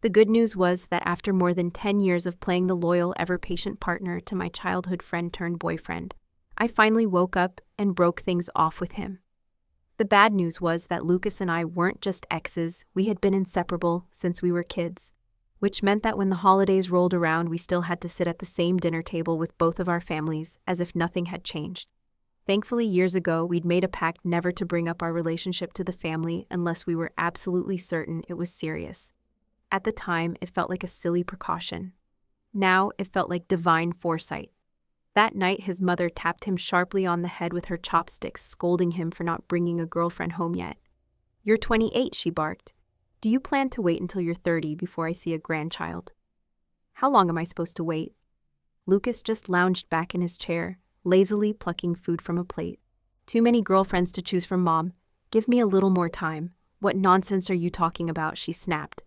The good news was that after more than 10 years of playing the loyal, ever-patient partner to my childhood friend-turned-boyfriend, I finally woke up and broke things off with him. The bad news was that Lucas and I weren't just exes, we had been inseparable since we were kids, which meant that when the holidays rolled around, we still had to sit at the same dinner table with both of our families as if nothing had changed. Thankfully, years ago, we'd made a pact never to bring up our relationship to the family unless we were absolutely certain it was serious. At the time, it felt like a silly precaution. Now, it felt like divine foresight. That night, his mother tapped him sharply on the head with her chopsticks, scolding him for not bringing a girlfriend home yet. "You're 28, she barked. "Do you plan to wait until you're 30 before I see a grandchild?" "How long am I supposed to wait?" Lucas just lounged back in his chair, lazily plucking food from a plate. "Too many girlfriends to choose from, Mom. Give me a little more time." "What nonsense are you talking about?" she snapped,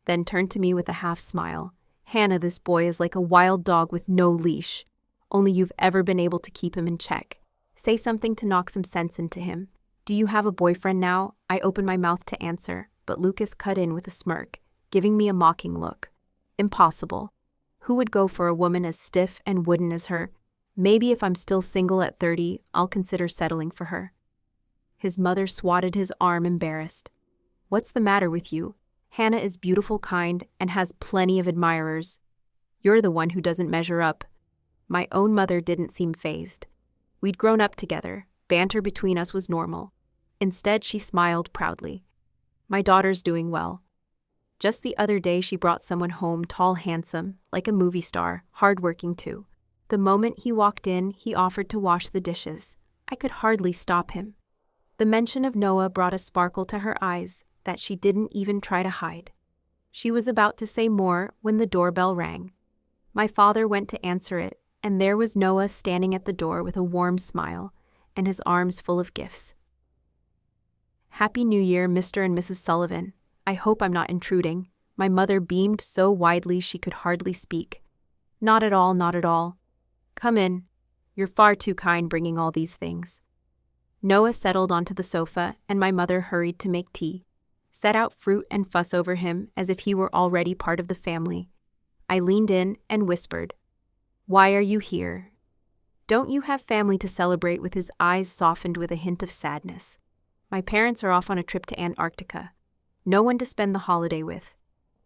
then turned to me with a half smile. "Hannah, this boy is like a wild dog with no leash. Only you've ever been able to keep him in check. Say something to knock some sense into him. Do you have a boyfriend now?" I opened my mouth to answer, but Lucas cut in with a smirk, giving me a mocking look. "Impossible. Who would go for a woman as stiff and wooden as her? Maybe if I'm still single at 30, I'll consider settling for her." His mother swatted his arm, embarrassed. "What's the matter with you? Hannah is beautiful, kind, and has plenty of admirers. You're the one who doesn't measure up." My own mother didn't seem fazed. We'd grown up together. Banter between us was normal. Instead, she smiled proudly. "My daughter's doing well. Just the other day, she brought someone home, tall, handsome, like a movie star, hardworking too. The moment he walked in, he offered to wash the dishes. I could hardly stop him." The mention of Noah brought a sparkle to her eyes that she didn't even try to hide. She was about to say more when the doorbell rang. My father went to answer it, and there was Noah standing at the door with a warm smile and his arms full of gifts. "Happy New Year, Mr. and Mrs. Sullivan. I hope I'm not intruding." My mother beamed so widely she could hardly speak. "Not at all, not at all. Come in. You're far too kind bringing all these things." Noah settled onto the sofa, and my mother hurried to make tea, set out fruit and fuss over him as if he were already part of the family. I leaned in and whispered, "Why are you here? Don't you have family to celebrate?" With his eyes softened with a hint of sadness. "My parents are off on a trip to Antarctica. No one to spend the holiday with.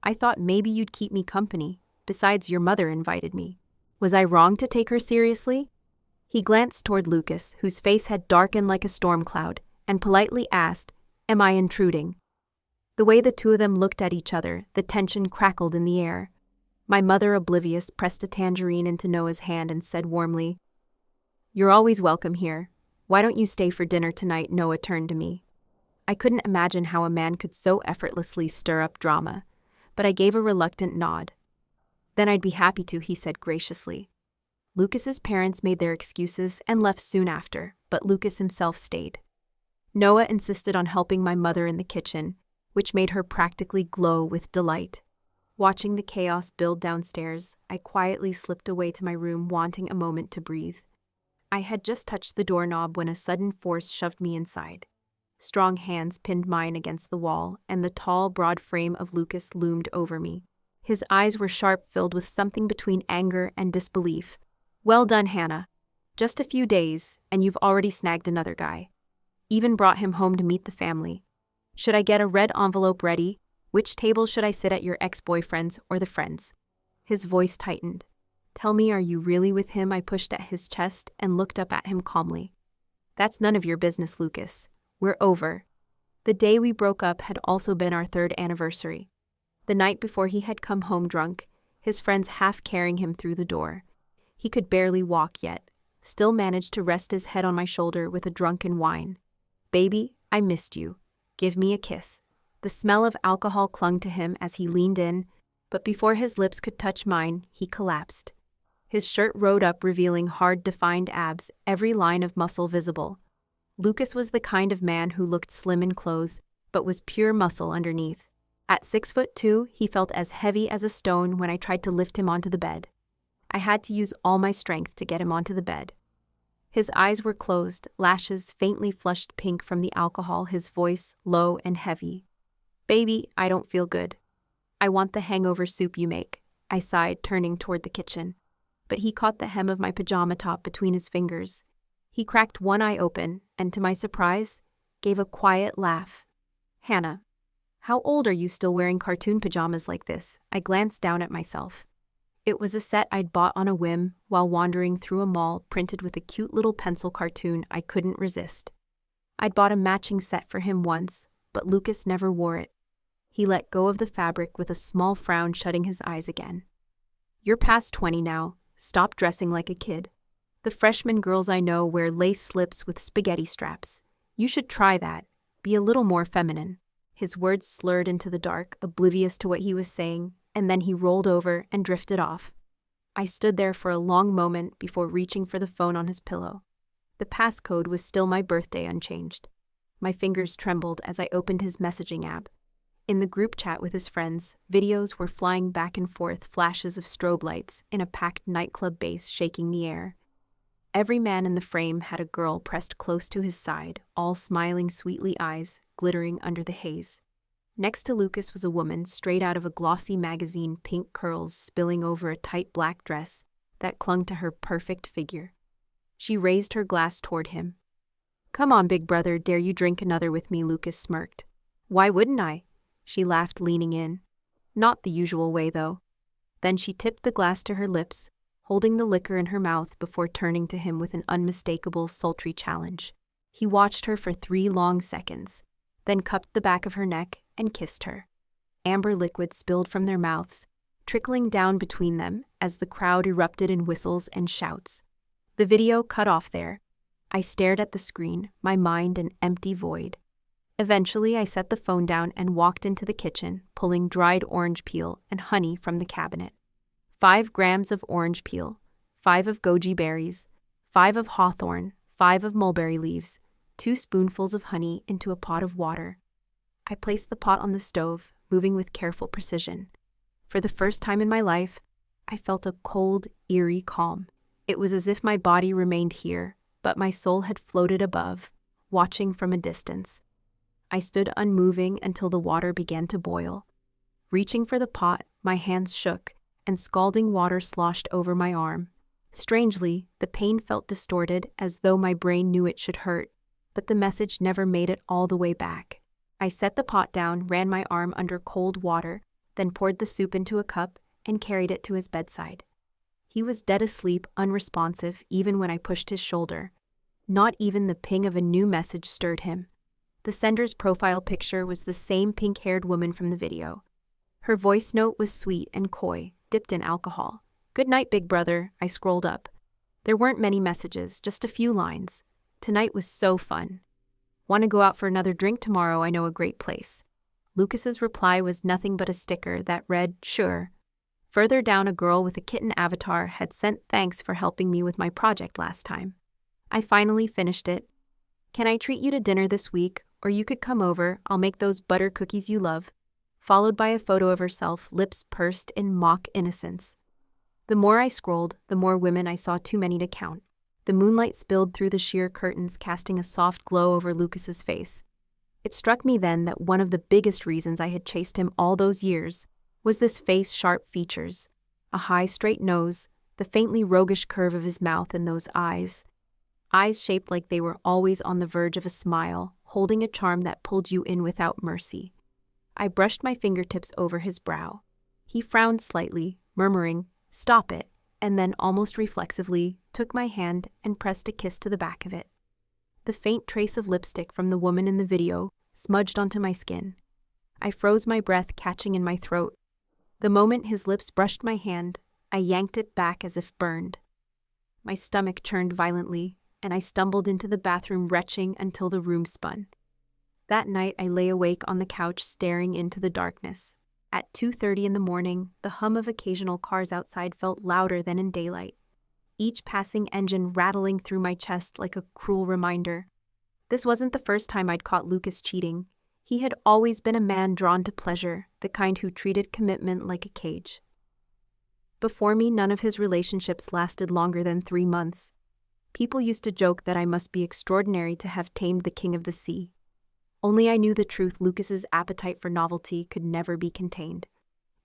I thought maybe you'd keep me company. Besides, your mother invited me. Was I wrong to take her seriously?" He glanced toward Lucas, whose face had darkened like a storm cloud, and politely asked, "Am I intruding?" The way the two of them looked at each other, the tension crackled in the air. My mother, oblivious, pressed a tangerine into Noah's hand and said warmly, "You're always welcome here. Why don't you stay for dinner tonight?" Noah turned to me. I couldn't imagine how a man could so effortlessly stir up drama, but I gave a reluctant nod. "Then I'd be happy to," he said graciously. Lucas's parents made their excuses and left soon after, but Lucas himself stayed. Noah insisted on helping my mother in the kitchen, which made her practically glow with delight. Watching the chaos build downstairs, I quietly slipped away to my room, wanting a moment to breathe. I had just touched the doorknob when a sudden force shoved me inside. Strong hands pinned mine against the wall, and the tall, broad frame of Lucas loomed over me. His eyes were sharp, filled with something between anger and disbelief. "Well done, Hannah. Just a few days, and you've already snagged another guy. Even brought him home to meet the family. Should I get a red envelope ready? Which table should I sit at, your ex-boyfriend's or the friend's?" His voice tightened. "Tell me, are you really with him?" I pushed at his chest and looked up at him calmly. "That's none of your business, Lucas. We're over." The day we broke up had also been our 3rd anniversary. The night before, he had come home drunk, his friends half carrying him through the door. He could barely walk yet, still managed to rest his head on my shoulder with a drunken whine. "Baby, I missed you. Give me a kiss." The smell of alcohol clung to him as he leaned in, but before his lips could touch mine, he collapsed. His shirt rode up, revealing hard, defined abs, every line of muscle visible. Lucas was the kind of man who looked slim in clothes, but was pure muscle underneath. At 6'2", he felt as heavy as a stone when I tried to lift him onto the bed. I had to use all my strength to get him onto the bed. His eyes were closed, lashes faintly flushed pink from the alcohol, his voice low and heavy. "Baby, I don't feel good." I want the hangover soup you make, I sighed, turning toward the kitchen. But he caught the hem of my pajama top between his fingers. He cracked one eye open and, to my surprise, gave a quiet laugh. Hannah, how old are you still wearing cartoon pajamas like this? I glanced down at myself. It was a set I'd bought on a whim while wandering through a mall printed with a cute little pencil cartoon I couldn't resist. I'd bought a matching set for him once, but Lucas never wore it. He let go of the fabric with a small frown, shutting his eyes again. You're past 20 now. Stop dressing like a kid. The freshman girls I know wear lace slips with spaghetti straps. You should try that. Be a little more feminine. His words slurred into the dark, oblivious to what he was saying, and then he rolled over and drifted off. I stood there for a long moment before reaching for the phone on his pillow. The passcode was still my birthday, unchanged. My fingers trembled as I opened his messaging app. In the group chat with his friends, videos were flying back and forth, flashes of strobe lights in a packed nightclub bass shaking the air. Every man in the frame had a girl pressed close to his side, all smiling sweetly, eyes glittering under the haze. Next to Lucas was a woman straight out of a glossy magazine, pink curls spilling over a tight black dress that clung to her perfect figure. She raised her glass toward him. Come on, big brother, dare you drink another with me? Lucas smirked. Why wouldn't I? She laughed, leaning in. Not the usual way, though. Then she tipped the glass to her lips, holding the liquor in her mouth before turning to him with an unmistakable, sultry challenge. He watched her for 3 long seconds, then cupped the back of her neck and kissed her. Amber liquid spilled from their mouths, trickling down between them as the crowd erupted in whistles and shouts. The video cut off there. I stared at the screen, my mind an empty void. Eventually, I set the phone down and walked into the kitchen, pulling dried orange peel and honey from the cabinet. 5 grams of orange peel, 5 of goji berries, 5 of hawthorn, 5 of mulberry leaves, 2 spoonfuls of honey into a pot of water. I placed the pot on the stove, moving with careful precision. For the first time in my life, I felt a cold, eerie calm. It was as if my body remained here, but my soul had floated above, watching from a distance. I stood unmoving until the water began to boil. Reaching for the pot, my hands shook, and scalding water sloshed over my arm. Strangely, the pain felt distorted, as though my brain knew it should hurt, but the message never made it all the way back. I set the pot down, ran my arm under cold water, then poured the soup into a cup and carried it to his bedside. He was dead asleep, unresponsive, even when I pushed his shoulder. Not even the ping of a new message stirred him. The sender's profile picture was the same pink-haired woman from the video. Her voice note was sweet and coy, dipped in alcohol. Good night, big brother, I scrolled up. There weren't many messages, just a few lines. Tonight was so fun. Want to go out for another drink tomorrow? I know a great place. Lucas's reply was nothing but a sticker that read, sure. Further down, a girl with a kitten avatar had sent thanks for helping me with my project last time. I finally finished it. Can I treat you to dinner this week? Or you could come over, I'll make those butter cookies you love. Followed by a photo of herself, lips pursed in mock innocence. The more I scrolled, the more women I saw, too many to count. The moonlight spilled through the sheer curtains, casting a soft glow over Lucas's face. It struck me then that one of the biggest reasons I had chased him all those years was this face, sharp features, a high, straight nose, the faintly roguish curve of his mouth, and those eyes. Eyes shaped like they were always on the verge of a smile, holding a charm that pulled you in without mercy. I brushed my fingertips over his brow. He frowned slightly, murmuring, "Stop it," and then almost reflexively took my hand and pressed a kiss to the back of it. The faint trace of lipstick from the woman in the video smudged onto my skin. I froze, my breath catching in my throat. The moment his lips brushed my hand, I yanked it back as if burned. My stomach churned violently, and I stumbled into the bathroom, retching until the room spun. That night, I lay awake on the couch, staring into the darkness. At 2:30 in the morning, the hum of occasional cars outside felt louder than in daylight, each passing engine rattling through my chest like a cruel reminder. This wasn't the first time I'd caught Lucas cheating. He had always been a man drawn to pleasure, the kind who treated commitment like a cage. Before me, none of his relationships lasted longer than 3 months. People used to joke that I must be extraordinary to have tamed the king of the sea. Only I knew the truth: Lucas's appetite for novelty could never be contained.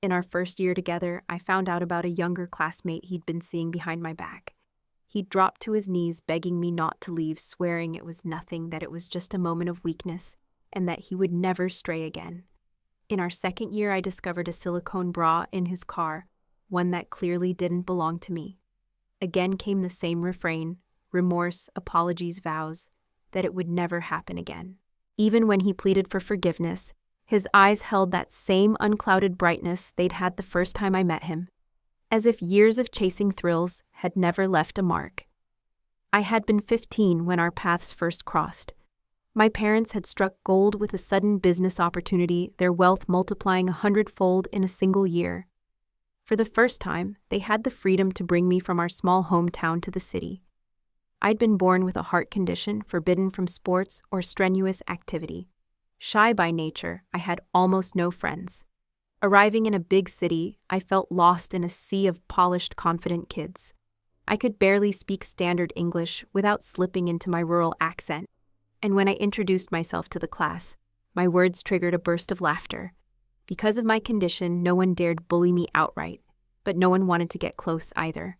In our first year together, I found out about a younger classmate he'd been seeing behind my back. He dropped to his knees, begging me not to leave, swearing it was nothing, that it was just a moment of weakness, and that he would never stray again. In our second year, I discovered a silicone bra in his car, one that clearly didn't belong to me. Again came the same refrain, remorse, apologies, vows, that it would never happen again. Even when he pleaded for forgiveness, his eyes held that same unclouded brightness they'd had the first time I met him, as if years of chasing thrills had never left a mark. I had been 15 when our paths first crossed. My parents had struck gold with a sudden business opportunity, their wealth multiplying 100-fold in a single year. For the first time, they had the freedom to bring me from our small hometown to the city. I'd been born with a heart condition, forbidden from sports or strenuous activity. Shy by nature, I had almost no friends. Arriving in a big city, I felt lost in a sea of polished, confident kids. I could barely speak standard English without slipping into my rural accent, and when I introduced myself to the class, my words triggered a burst of laughter. Because of my condition, no one dared bully me outright, but no one wanted to get close either.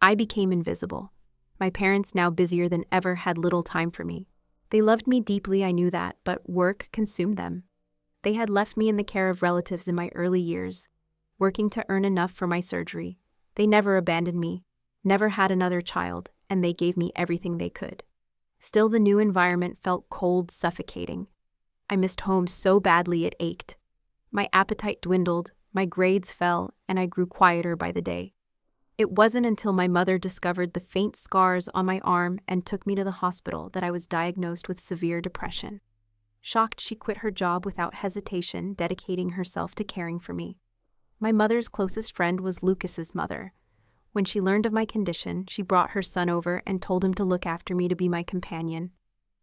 I became invisible. My parents, now busier than ever, had little time for me. They loved me deeply, I knew that, but work consumed them. They had left me in the care of relatives in my early years, working to earn enough for my surgery. They never abandoned me, never had another child, and they gave me everything they could. Still, the new environment felt cold, suffocating. I missed home so badly it ached. My appetite dwindled, my grades fell, and I grew quieter by the day. It wasn't until my mother discovered the faint scars on my arm and took me to the hospital that I was diagnosed with severe depression. Shocked, she quit her job without hesitation, dedicating herself to caring for me. My mother's closest friend was Lucas's mother. When she learned of my condition, she brought her son over and told him to look after me, to be my companion.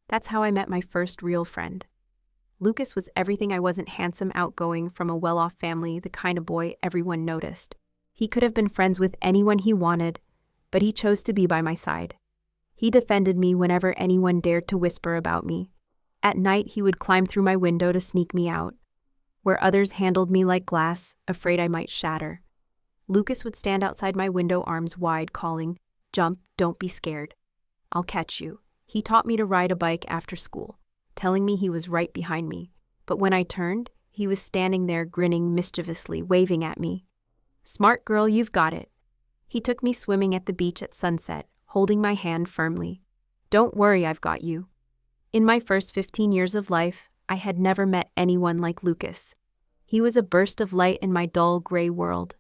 That's how I met my first real friend. Lucas was everything I wasn't: handsome, outgoing, from a well-off family, the kind of boy everyone noticed. He could have been friends with anyone he wanted, but he chose to be by my side. He defended me whenever anyone dared to whisper about me. At night, he would climb through my window to sneak me out. Where others handled me like glass, afraid I might shatter, Lucas would stand outside my window, arms wide, calling, "Jump, don't be scared. I'll catch you." He taught me to ride a bike after school, telling me he was right behind me. But when I turned, he was standing there, grinning mischievously, waving at me. "Smart girl, you've got it." He took me swimming at the beach at sunset, holding my hand firmly. "Don't worry, I've got you." In my first 15 years of life, I had never met anyone like Lucas. He was a burst of light in my dull, gray world.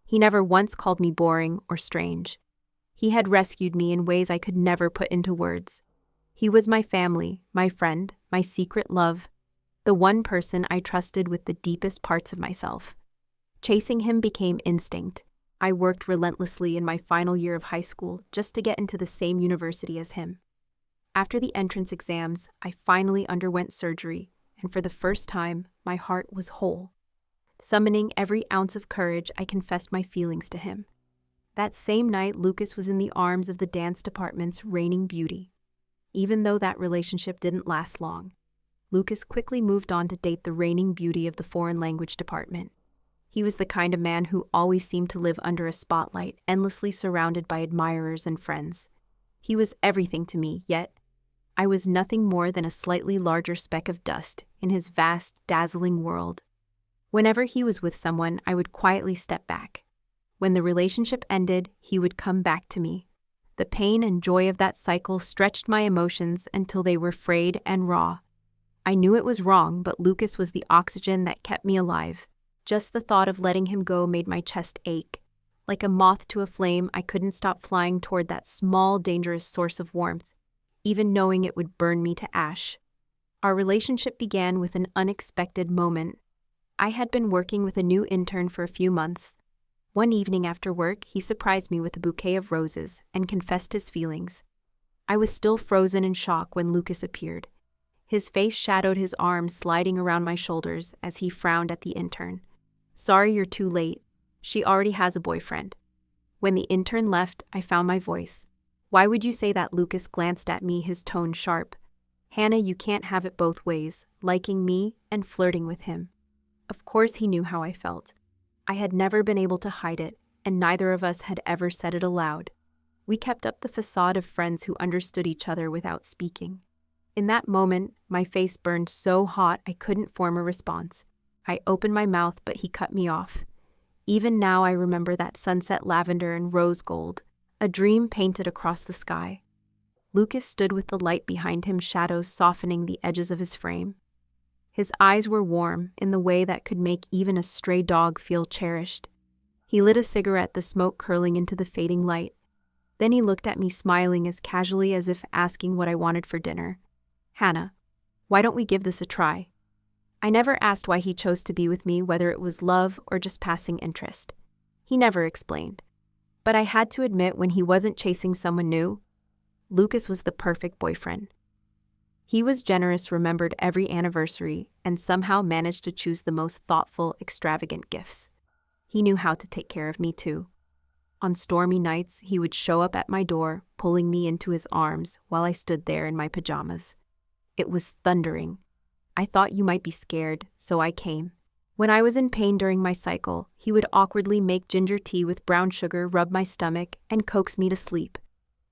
He never once called me boring or strange. He had rescued me in ways I could never put into words. He was my family, my friend, my secret love, the one person I trusted with the deepest parts of myself. Chasing him became instinct. I worked relentlessly in my final year of high school just to get into the same university as him. After the entrance exams, I finally underwent surgery, and for the first time, my heart was whole. Summoning every ounce of courage, I confessed my feelings to him. That same night, Lucas was in the arms of the dance department's reigning beauty. Even though that relationship didn't last long, Lucas quickly moved on to date the reigning beauty of the foreign language department. He was the kind of man who always seemed to live under a spotlight, endlessly surrounded by admirers and friends. He was everything to me, yet I was nothing more than a slightly larger speck of dust in his vast, dazzling world. Whenever he was with someone, I would quietly step back. When the relationship ended, he would come back to me. The pain and joy of that cycle stretched my emotions until they were frayed and raw. I knew it was wrong, but Lucas was the oxygen that kept me alive. Just the thought of letting him go made my chest ache. Like a moth to a flame, I couldn't stop flying toward that small, dangerous source of warmth, even knowing it would burn me to ash. Our relationship began with an unexpected moment. I had been working with a new intern for a few months. One evening after work, he surprised me with a bouquet of roses and confessed his feelings. I was still frozen in shock when Lucas appeared. His face shadowed his arms sliding around my shoulders as he frowned at the intern. "Sorry you're too late. She already has a boyfriend." When the intern left, I found my voice. "Why would you say that?" Lucas glanced at me, his tone sharp. "Hannah, you can't have it both ways, liking me and flirting with him." Of course he knew how I felt. I had never been able to hide it, and neither of us had ever said it aloud. We kept up the facade of friends who understood each other without speaking. In that moment, my face burned so hot I couldn't form a response. I opened my mouth, but he cut me off. Even now I remember that sunset lavender and rose gold, a dream painted across the sky. Lucas stood with the light behind him, shadows softening the edges of his frame. His eyes were warm in the way that could make even a stray dog feel cherished. He lit a cigarette, the smoke curling into the fading light. Then he looked at me, smiling as casually as if asking what I wanted for dinner. "Hannah, why don't we give this a try?" I never asked why he chose to be with me, whether it was love or just passing interest. He never explained. But I had to admit, when he wasn't chasing someone new, Lucas was the perfect boyfriend. He was generous, remembered every anniversary, and somehow managed to choose the most thoughtful, extravagant gifts. He knew how to take care of me too. On stormy nights, he would show up at my door, pulling me into his arms while I stood there in my pajamas. It was thundering. I thought you might be scared, so I came. When I was in pain during my cycle, he would awkwardly make ginger tea with brown sugar, rub my stomach, and coax me to sleep.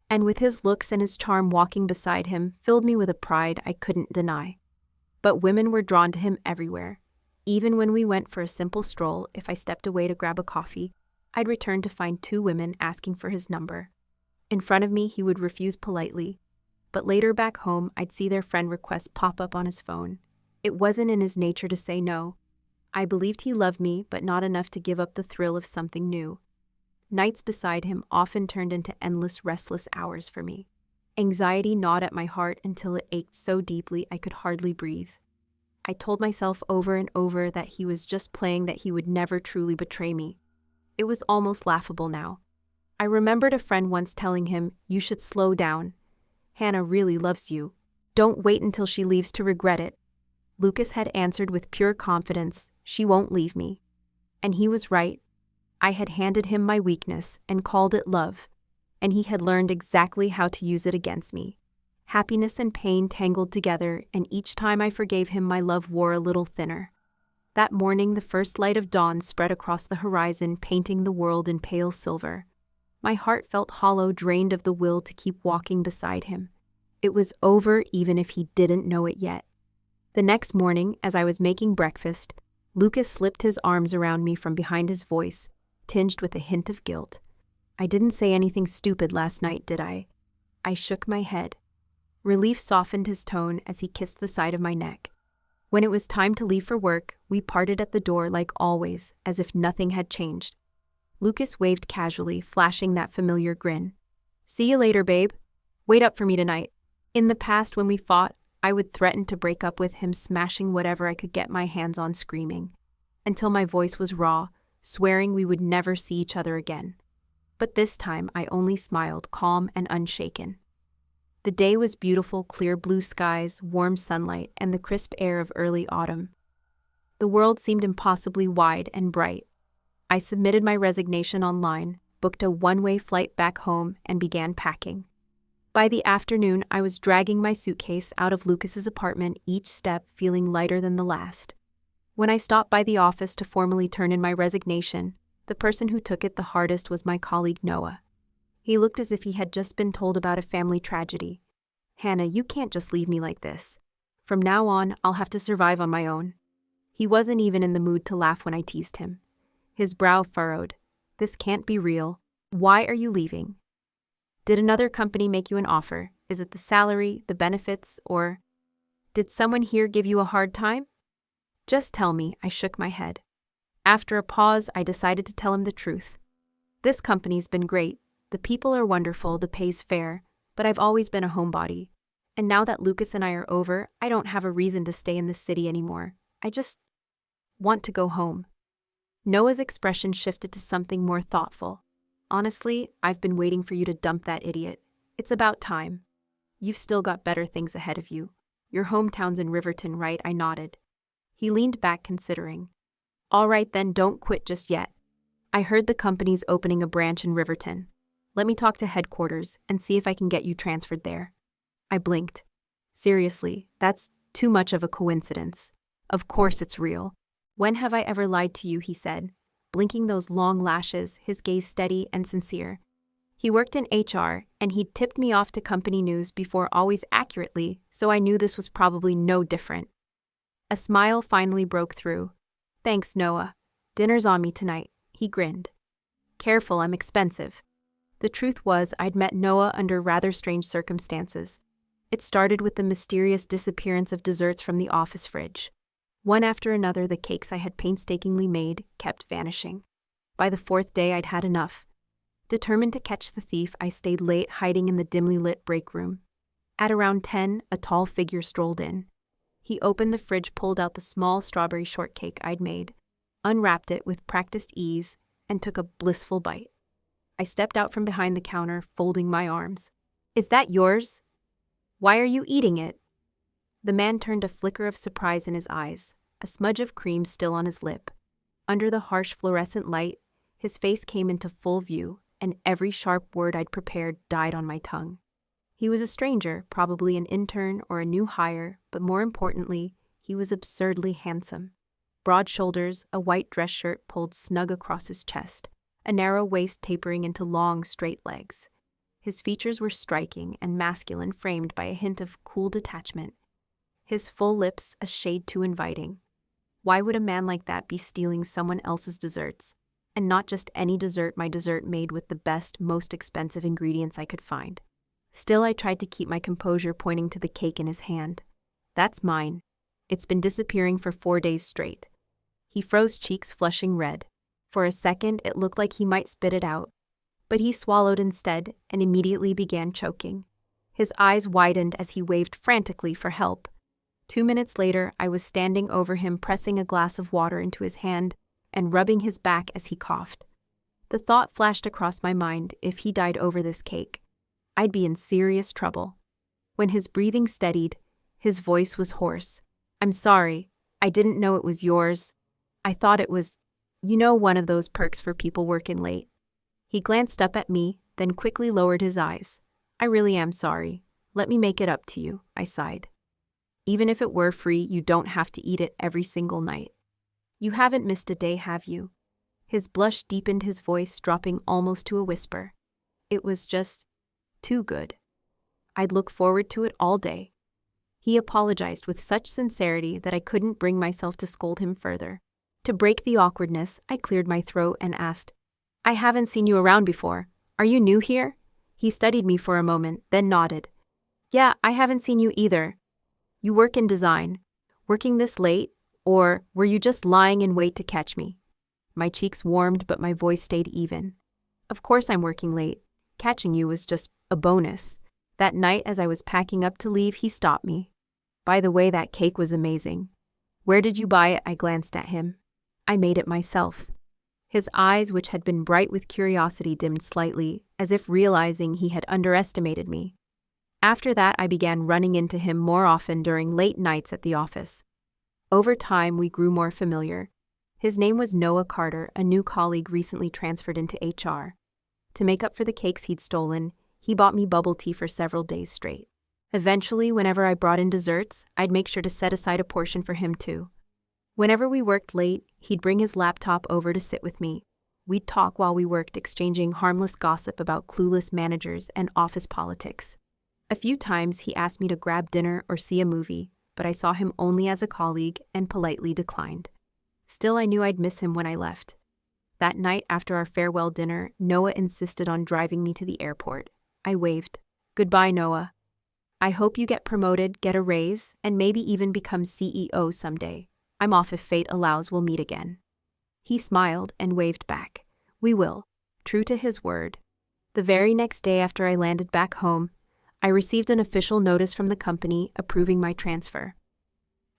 And with his looks and his charm, walking beside him filled me with a pride I couldn't deny. But women were drawn to him everywhere. Even when we went for a simple stroll, if I stepped away to grab a coffee, I'd return to find 2 women asking for his number. In front of me, he would refuse politely, but later back home, I'd see their friend requests pop up on his phone. It wasn't in his nature to say no. I believed he loved me, but not enough to give up the thrill of something new. Nights beside him often turned into endless, restless hours for me. Anxiety gnawed at my heart until it ached so deeply I could hardly breathe. I told myself over and over that he was just playing, that he would never truly betray me. It was almost laughable now. I remembered a friend once telling him, "You should slow down. Hannah really loves you. Don't wait until she leaves to regret it." Lucas had answered with pure confidence, "She won't leave me." And he was right. I had handed him my weakness and called it love, and he had learned exactly how to use it against me. Happiness and pain tangled together, and each time I forgave him, my love wore a little thinner. That morning, the first light of dawn spread across the horizon, painting the world in pale silver. My heart felt hollow, drained of the will to keep walking beside him. It was over, even if he didn't know it yet. The next morning, as I was making breakfast, Lucas slipped his arms around me from behind, his voice tinged with a hint of guilt. "I didn't say anything stupid last night, did I?" I shook my head. Relief softened his tone as he kissed the side of my neck. When it was time to leave for work, we parted at the door like always, as if nothing had changed. Lucas waved casually, flashing that familiar grin. "See you later, babe. Wait up for me tonight." In the past, when we fought, I would threaten to break up with him, smashing whatever I could get my hands on, screaming, until my voice was raw, swearing we would never see each other again. But this time I only smiled, calm and unshaken. The day was beautiful, clear blue skies, warm sunlight, and the crisp air of early autumn. The world seemed impossibly wide and bright. I submitted my resignation online, booked a one-way flight back home, and began packing. By the afternoon, I was dragging my suitcase out of Lucas's apartment, each step feeling lighter than the last. When I stopped by the office to formally turn in my resignation, the person who took it the hardest was my colleague Noah. He looked as if he had just been told about a family tragedy. "Hannah, you can't just leave me like this. From now on, I'll have to survive on my own." He wasn't even in the mood to laugh when I teased him. His brow furrowed. "This can't be real. Why are you leaving? Did another company make you an offer? Is it the salary, the benefits, or did someone here give you a hard time?" "Just tell me," I shook my head. After a pause, I decided to tell him the truth. "This company's been great. The people are wonderful, the pay's fair, but I've always been a homebody. And now that Lucas and I are over, I don't have a reason to stay in this city anymore. I just want to go home." Noah's expression shifted to something more thoughtful. "Honestly, I've been waiting for you to dump that idiot. It's about time. You've still got better things ahead of you. Your hometown's in Riverton, right?" I nodded. He leaned back, considering. "All right then, don't quit just yet. I heard the company's opening a branch in Riverton. Let me talk to headquarters and see if I can get you transferred there." I blinked. "Seriously, that's too much of a coincidence. Of course it's real. When have I ever lied to you, he said, blinking those long lashes, his gaze steady and sincere. He worked in HR, and he'd tipped me off to company news before always accurately, so I knew this was probably no different. A smile finally broke through. Thanks, Noah. Dinner's on me tonight, he grinned. Careful, I'm expensive. The truth was, I'd met Noah under rather strange circumstances. It started with the mysterious disappearance of desserts from the office fridge. One after another, the cakes I had painstakingly made kept vanishing. By the fourth day, I'd had enough. Determined to catch the thief, I stayed late hiding in the dimly lit break room. At around 10, a tall figure strolled in. He opened the fridge, pulled out the small strawberry shortcake I'd made, unwrapped it with practiced ease, and took a blissful bite. I stepped out from behind the counter, folding my arms. Is that yours? Why are you eating it? The man turned, a flicker of surprise in his eyes, a smudge of cream still on his lip. Under the harsh fluorescent light, his face came into full view, and every sharp word I'd prepared died on my tongue. He was a stranger, probably an intern or a new hire, but more importantly, he was absurdly handsome. Broad shoulders, a white dress shirt pulled snug across his chest, a narrow waist tapering into long, straight legs. His features were striking and masculine, framed by a hint of cool detachment. His full lips a shade too inviting. Why would a man like that be stealing someone else's desserts? And not just any dessert, my dessert made with the best, most expensive ingredients I could find. Still, I tried to keep my composure, pointing to the cake in his hand. That's mine. It's been disappearing for 4 days straight. He froze, cheeks flushing red. For a second, it looked like he might spit it out. But he swallowed instead and immediately began choking. His eyes widened as he waved frantically for help. 2 minutes later, I was standing over him, pressing a glass of water into his hand and rubbing his back as he coughed. The thought flashed across my mind, if he died over this cake, I'd be in serious trouble. When his breathing steadied, his voice was hoarse. I'm sorry. I didn't know it was yours. I thought it was, one of those perks for people working late. He glanced up at me, then quickly lowered his eyes. I really am sorry. Let me make it up to you, I sighed. Even if it were free, you don't have to eat it every single night. You haven't missed a day, have you? His blush deepened, his voice dropping almost to a whisper. It was just too good. I'd look forward to it all day. He apologized with such sincerity that I couldn't bring myself to scold him further. To break the awkwardness, I cleared my throat and asked, I haven't seen you around before. Are you new here? He studied me for a moment, then nodded. Yeah, I haven't seen you either. You work in design. Working this late? Or were you just lying in wait to catch me? My cheeks warmed, but my voice stayed even. Of course I'm working late. Catching you was just a bonus. That night, as I was packing up to leave, he stopped me. By the way, that cake was amazing. Where did you buy it? I glanced at him. I made it myself. His eyes, which had been bright with curiosity, dimmed slightly, as if realizing he had underestimated me. After that, I began running into him more often during late nights at the office. Over time, we grew more familiar. His name was Noah Carter, a new colleague recently transferred into HR. To make up for the cakes he'd stolen, he bought me bubble tea for several days straight. Eventually, whenever I brought in desserts, I'd make sure to set aside a portion for him too. Whenever we worked late, he'd bring his laptop over to sit with me. We'd talk while we worked, exchanging harmless gossip about clueless managers and office politics. A few times he asked me to grab dinner or see a movie, but I saw him only as a colleague and politely declined. Still, I knew I'd miss him when I left. That night, after our farewell dinner, Noah insisted on driving me to the airport. I waved. Goodbye, Noah. I hope you get promoted, get a raise, and maybe even become CEO someday. I'm off. If fate allows, we'll meet again. He smiled and waved back. We will. True to his word. The very next day after I landed back home, I received an official notice from the company approving my transfer.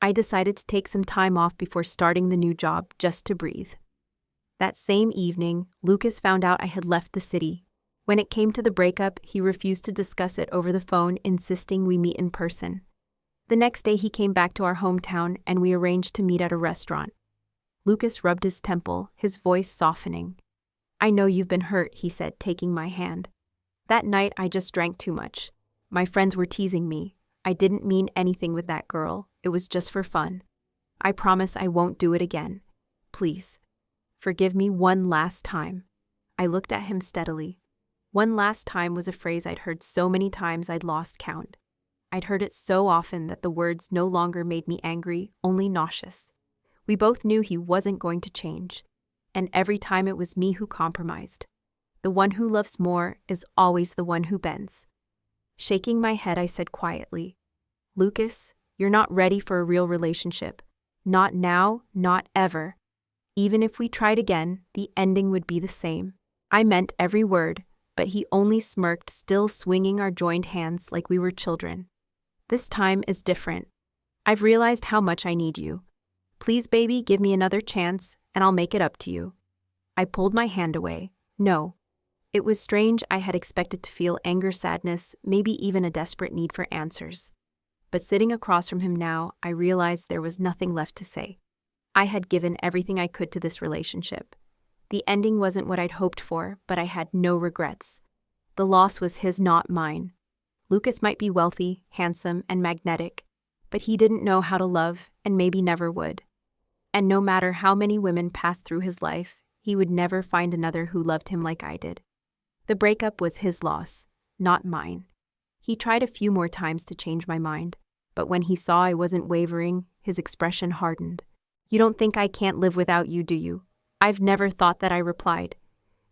I decided to take some time off before starting the new job, just to breathe. That same evening, Lucas found out I had left the city. When it came to the breakup, he refused to discuss it over the phone, insisting we meet in person. The next day, he came back to our hometown and we arranged to meet at a restaurant. Lucas rubbed his temple, his voice softening. I know you've been hurt, he said, taking my hand. That night, I just drank too much. My friends were teasing me. I didn't mean anything with that girl. It was just for fun. I promise I won't do it again. Please. Forgive me one last time. I looked at him steadily. One last time was a phrase I'd heard so many times I'd lost count. I'd heard it so often that the words no longer made me angry, only nauseous. We both knew he wasn't going to change. And every time it was me who compromised. The one who loves more is always the one who bends. Shaking my head, I said quietly, Lucas, you're not ready for a real relationship. Not now, not ever. Even if we tried again, the ending would be the same. I meant every word, but he only smirked, still swinging our joined hands like we were children. This time is different. I've realized how much I need you. Please, baby, give me another chance, and I'll make it up to you. I pulled my hand away. No. It was strange. I had expected to feel anger, sadness, maybe even a desperate need for answers. But sitting across from him now, I realized there was nothing left to say. I had given everything I could to this relationship. The ending wasn't what I'd hoped for, but I had no regrets. The loss was his, not mine. Lucas might be wealthy, handsome, and magnetic, but he didn't know how to love and maybe never would. And no matter how many women passed through his life, he would never find another who loved him like I did. The breakup was his loss, not mine. He tried a few more times to change my mind, but when he saw I wasn't wavering, his expression hardened. You don't think I can't live without you, do you? I've never thought that, I replied.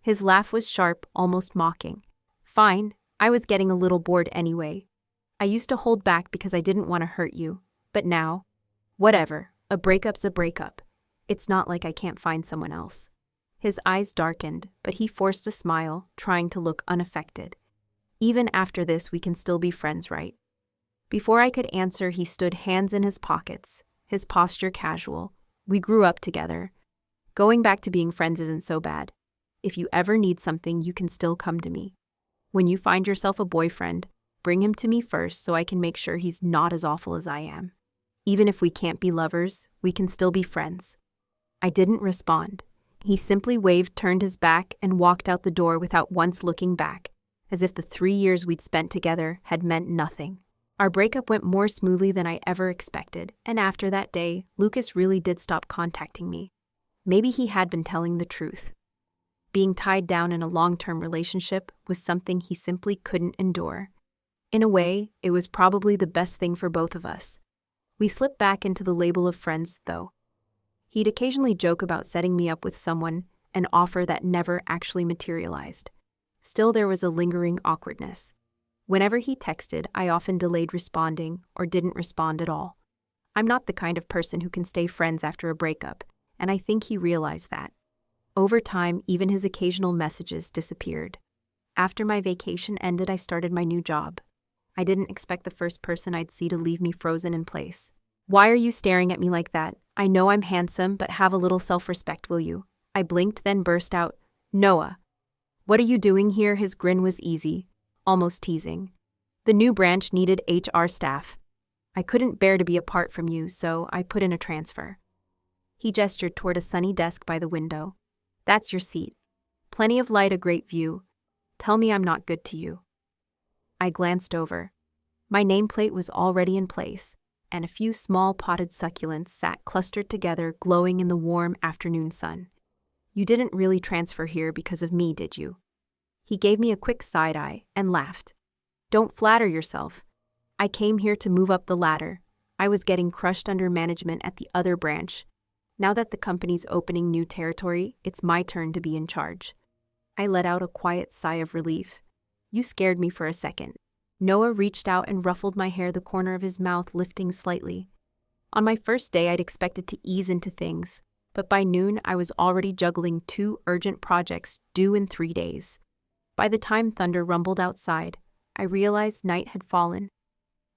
His laugh was sharp, almost mocking. Fine, I was getting a little bored anyway. I used to hold back because I didn't want to hurt you, but now, whatever, a breakup's a breakup. It's not like I can't find someone else. His eyes darkened, but he forced a smile, trying to look unaffected. Even after this, we can still be friends, right? Before I could answer, he stood, hands in his pockets, his posture casual. We grew up together. Going back to being friends isn't so bad. If you ever need something, you can still come to me. When you find yourself a boyfriend, bring him to me first so I can make sure he's not as awful as I am. Even if we can't be lovers, we can still be friends. I didn't respond. He simply waved, turned his back, and walked out the door without once looking back, as if the 3 years we'd spent together had meant nothing. Our breakup went more smoothly than I ever expected, and after that day, Lucas really did stop contacting me. Maybe he had been telling the truth. Being tied down in a long-term relationship was something he simply couldn't endure. In a way, it was probably the best thing for both of us. We slipped back into the label of friends, though. He'd occasionally joke about setting me up with someone, an offer that never actually materialized. Still, there was a lingering awkwardness. Whenever he texted, I often delayed responding or didn't respond at all. I'm not the kind of person who can stay friends after a breakup, and I think he realized that. Over time, even his occasional messages disappeared. After my vacation ended, I started my new job. I didn't expect the first person I'd see to leave me frozen in place. Why are you staring at me like that? I know I'm handsome, but have a little self-respect, will you? I blinked, then burst out, Noah. What are you doing here? His grin was easy, almost teasing. The new branch needed HR staff. I couldn't bear to be apart from you, so I put in a transfer. He gestured toward a sunny desk by the window. That's your seat. Plenty of light, a great view. Tell me I'm not good to you. I glanced over. My nameplate was already in place, and a few small potted succulents sat clustered together, glowing in the warm afternoon sun. You didn't really transfer here because of me, did you? He gave me a quick side-eye and laughed. Don't flatter yourself. I came here to move up the ladder. I was getting crushed under management at the other branch. Now that the company's opening new territory, it's my turn to be in charge. I let out a quiet sigh of relief. You scared me for a second. Noah reached out and ruffled my hair, the corner of his mouth lifting slightly. On my first day, I'd expected to ease into things, but by noon, I was already juggling 2 urgent projects due in 3 days. By the time thunder rumbled outside, I realized night had fallen.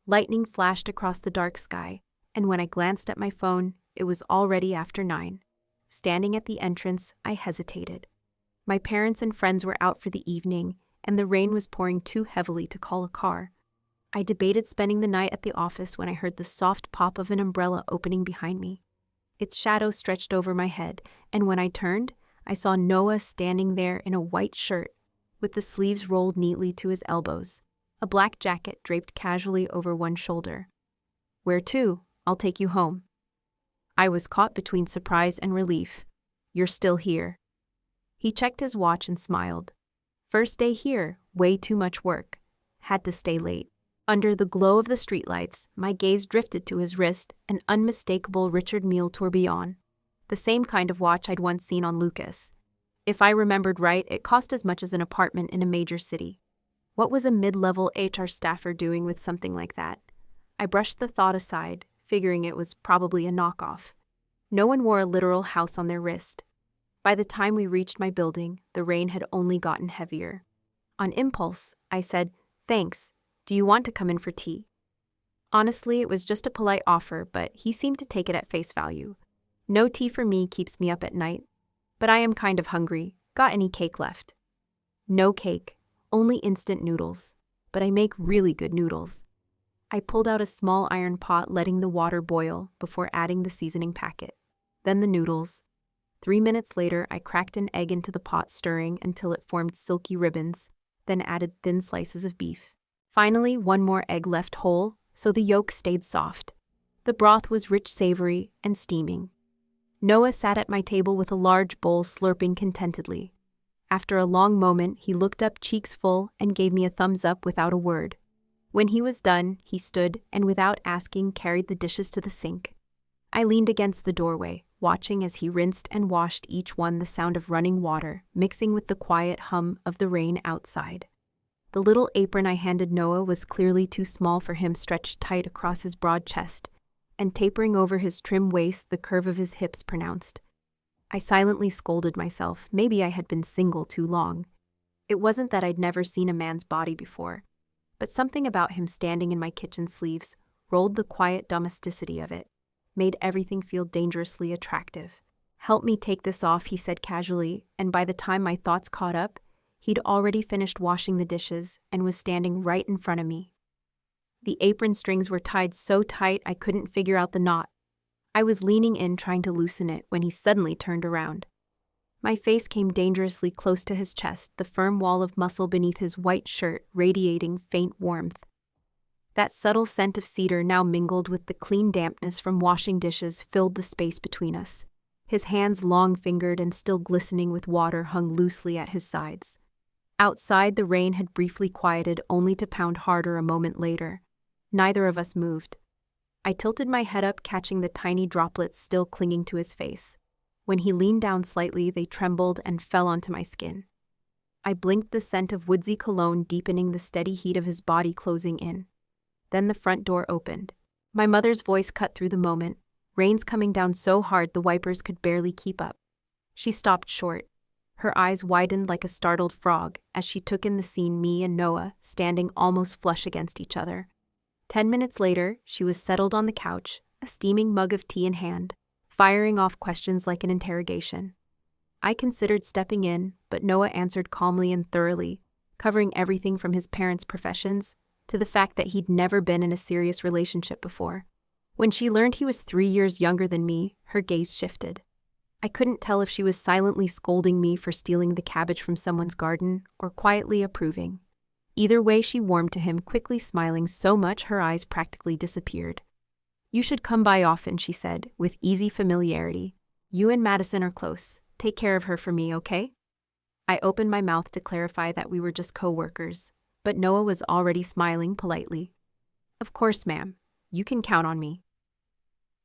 Lightning flashed across the dark sky, and when I glanced at my phone, it was already after 9. Standing at the entrance, I hesitated. My parents and friends were out for the evening, and the rain was pouring too heavily to call a car. I debated spending the night at the office when I heard the soft pop of an umbrella opening behind me. Its shadow stretched over my head, and when I turned, I saw Noah standing there in a white shirt, with the sleeves rolled neatly to his elbows, a black jacket draped casually over one shoulder. Where to? I'll take you home. I was caught between surprise and relief. you're still here." He checked his watch and smiled. "First day here, way too much work. Had to stay late." Under the glow of the streetlights, my gaze drifted to his wrist, an unmistakable Richard Mille tourbillon. The same kind of watch I'd once seen on Lucas. If I remembered right, it cost as much as an apartment in a major city. What was a mid-level HR staffer doing with something like that? I brushed the thought aside, figuring it was probably a knockoff. No one wore a literal house on their wrist. By the time we reached my building, the rain had only gotten heavier. On impulse, I said, "Thanks. Do you want to come in for tea?" Honestly, it was just a polite offer, but he seemed to take it at face value. No tea for me keeps me up at night. But I am kind of hungry. Got any cake left? No cake, only instant noodles. But I make really good noodles. I pulled out a small iron pot, letting the water boil before adding the seasoning packet. Then the noodles. 3 minutes later, I cracked an egg into the pot, stirring until it formed silky ribbons, then added thin slices of beef. Finally, one more egg left whole, so the yolk stayed soft. The broth was rich, savory, and steaming. Noah sat at my table with a large bowl, slurping contentedly. After a long moment, he looked up, cheeks full, and gave me a thumbs up without a word. When he was done, he stood and, without asking, carried the dishes to the sink. I leaned against the doorway, watching as he rinsed and washed each one, the sound of running water mixing with the quiet hum of the rain outside. The little apron I handed Noah was clearly too small for him, stretched tight across his broad chest, and tapering over his trim waist, the curve of his hips pronounced. I silently scolded myself. Maybe I had been single too long. It wasn't that I'd never seen a man's body before, but something about him standing in my kitchen sleeves rolled the quiet domesticity of it, made everything feel dangerously attractive. "Help me take this off," he said casually, and by the time my thoughts caught up, he'd already finished washing the dishes and was standing right in front of me. The apron strings were tied so tight I couldn't figure out the knot. I was leaning in, trying to loosen it, when he suddenly turned around. My face came dangerously close to his chest, the firm wall of muscle beneath his white shirt radiating faint warmth. That subtle scent of cedar, now mingled with the clean dampness from washing dishes, filled the space between us. His hands, long-fingered and still glistening with water, hung loosely at his sides. Outside, the rain had briefly quieted, only to pound harder a moment later. Neither of us moved. I tilted my head up, catching the tiny droplets still clinging to his face. When he leaned down slightly, they trembled and fell onto my skin. I blinked, the scent of woodsy cologne deepening the steady heat of his body closing in. Then the front door opened. My mother's voice cut through the moment, rains coming down so hard the wipers could barely keep up. She stopped short. Her eyes widened like a startled frog as she took in the scene, me and Noah standing almost flush against each other. 10 minutes later, she was settled on the couch, a steaming mug of tea in hand, firing off questions like an interrogation. I considered stepping in, but Noah answered calmly and thoroughly, covering everything from his parents' professions to the fact that he'd never been in a serious relationship before. When she learned he was 3 years younger than me, her gaze shifted. I couldn't tell if she was silently scolding me for stealing the cabbage from someone's garden or quietly approving. Either way, she warmed to him, quickly smiling so much her eyes practically disappeared. "You should come by often," she said, with easy familiarity. "You and Madison are close. Take care of her for me, okay?" I opened my mouth to clarify that we were just co-workers, but Noah was already smiling politely. "Of course, ma'am. You can count on me."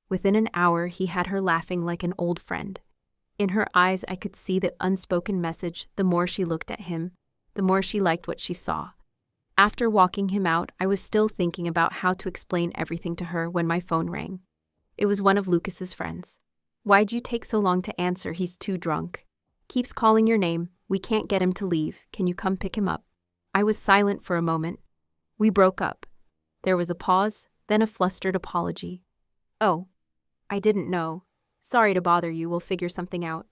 Within an hour, he had her laughing like an old friend. In her eyes, I could see the unspoken message: the more she looked at him, the more she liked what she saw. After walking him out, I was still thinking about how to explain everything to her when my phone rang. It was one of Lucas's friends. "Why'd you take so long to answer? He's too drunk. Keeps calling your name. We can't get him to leave. Can you come pick him up?" I was silent for a moment. "We broke up." There was a pause, then a flustered apology. "Oh, I didn't know. Sorry to bother you, we'll figure something out."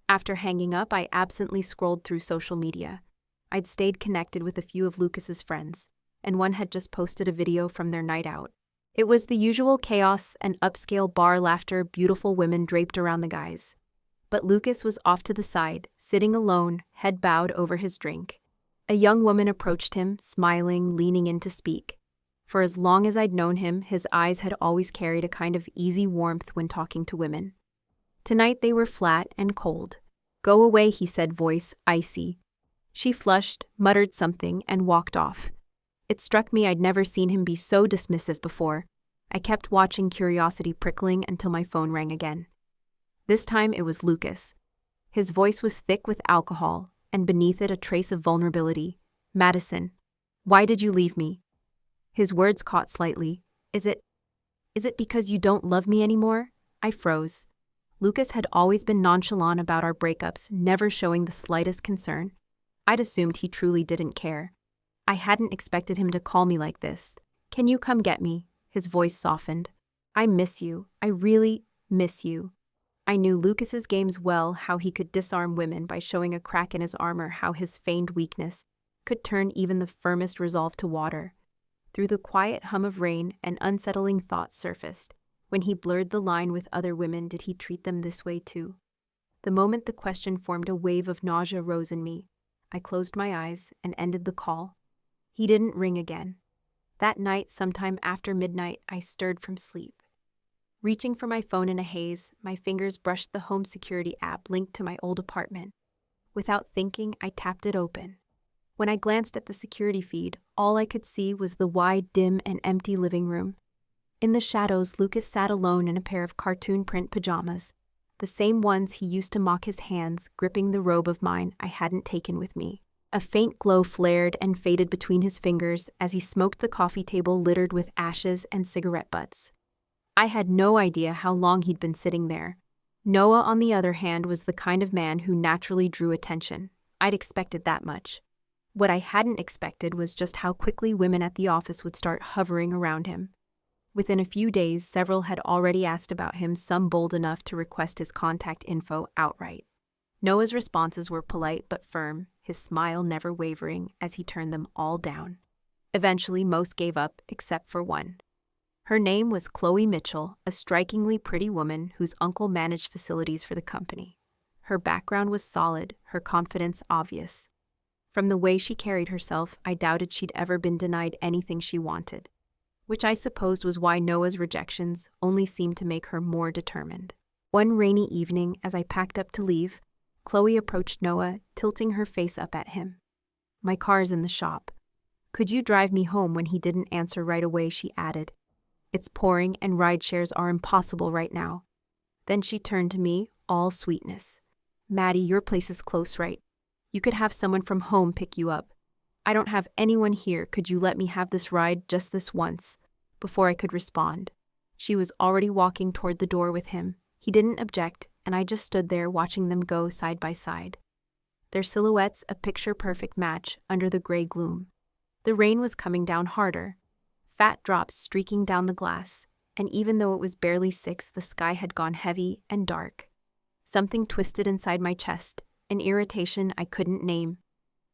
After hanging up, I absently scrolled through social media. I'd stayed connected with a few of Lucas's friends, and one had just posted a video from their night out. It was the usual chaos and upscale bar laughter, beautiful women draped around the guys. But Lucas was off to the side, sitting alone, head bowed over his drink. A young woman approached him, smiling, leaning in to speak. For as long as I'd known him, his eyes had always carried a kind of easy warmth when talking to women. Tonight they were flat and cold. "Go away," he said, voice icy. She flushed, muttered something, and walked off. It struck me I'd never seen him be so dismissive before. I kept watching, curiosity prickling, until my phone rang again. This time it was Lucas. His voice was thick with alcohol, and beneath it a trace of vulnerability. "Madison, why did you leave me?" His words caught slightly. Is it because you don't love me anymore?" I froze. Lucas had always been nonchalant about our breakups, never showing the slightest concern. I'd assumed he truly didn't care. I hadn't expected him to call me like this. "Can you come get me?" His voice softened. "I miss you. I really miss you." I knew Lucas's games well, how he could disarm women by showing a crack in his armor, how his feigned weakness could turn even the firmest resolve to water. Through the quiet hum of rain, an unsettling thought surfaced. When he blurred the line with other women, did he treat them this way too? The moment the question formed, a wave of nausea rose in me. I closed my eyes and ended the call. He didn't ring again. That night, sometime after midnight, I stirred from sleep. Reaching for my phone in a haze, my fingers brushed the home security app linked to my old apartment. Without thinking, I tapped it open. When I glanced at the security feed, all I could see was the wide, dim, and empty living room. In the shadows, Lucas sat alone in a pair of cartoon print pajamas, the same ones he used to mock his hands, gripping the robe of mine I hadn't taken with me. A faint glow flared and faded between his fingers as he smoked the coffee table littered with ashes and cigarette butts. I had no idea how long he'd been sitting there. Noah, on the other hand, was the kind of man who naturally drew attention. I'd expected that much. What I hadn't expected was just how quickly women at the office would start hovering around him. Within a few days, several had already asked about him, some bold enough to request his contact info outright. Noah's responses were polite but firm, his smile never wavering as he turned them all down. Eventually, most gave up, except for one. Her name was Chloe Mitchell, a strikingly pretty woman whose uncle managed facilities for the company. Her background was solid, her confidence obvious. From the way she carried herself, I doubted she'd ever been denied anything she wanted, which I supposed was why Noah's rejections only seemed to make her more determined. One rainy evening, as I packed up to leave, Chloe approached Noah, tilting her face up at him. "My car's in the shop. Could you drive me home?" When he didn't answer right away, she added, "It's pouring and ride shares are impossible right now." Then she turned to me, all sweetness. "Maddie, your place is close, right? You could have someone from home pick you up. I don't have anyone here. Could you let me have this ride just this once?" Before I could respond, she was already walking toward the door with him. He didn't object, and I just stood there watching them go side by side. Their silhouettes a picture-perfect match under the gray gloom. The rain was coming down harder, fat drops streaking down the glass, and even though it was barely 6, the sky had gone heavy and dark. Something twisted inside my chest, an irritation I couldn't name.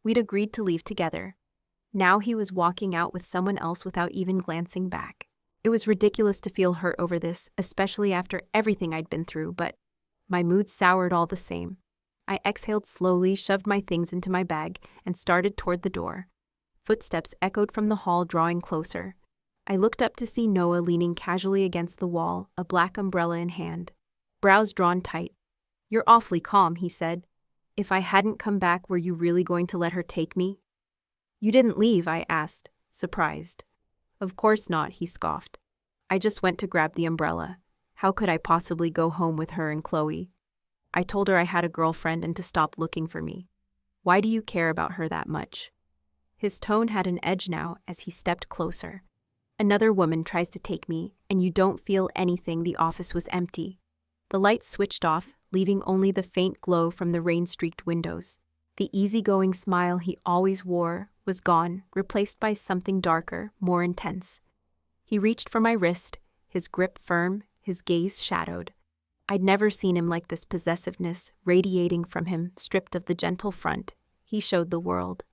We'd agreed to leave together. Now he was walking out with someone else without even glancing back. It was ridiculous to feel hurt over this, especially after everything I'd been through, but my mood soured all the same. I exhaled slowly, shoved my things into my bag, and started toward the door. Footsteps echoed from the hall, drawing closer. I looked up to see Noah leaning casually against the wall, a black umbrella in hand. Brows drawn tight. "You're awfully calm," he said. "If I hadn't come back, were you really going to let her take me?" "You didn't leave?" I asked, surprised. "Of course not," he scoffed. "I just went to grab the umbrella. How could I possibly go home with her and Chloe? I told her I had a girlfriend and to stop looking for me. Why do you care about her that much?" His tone had an edge now as he stepped closer. "Another woman tries to take me, and you don't feel anything." The office was empty. The lights switched off, leaving only the faint glow from the rain-streaked windows. The easygoing smile he always wore was gone, replaced by something darker, more intense. He reached for my wrist, his grip firm, his gaze shadowed. I'd never seen him like this, possessiveness radiating from him, stripped of the gentle front he showed the world.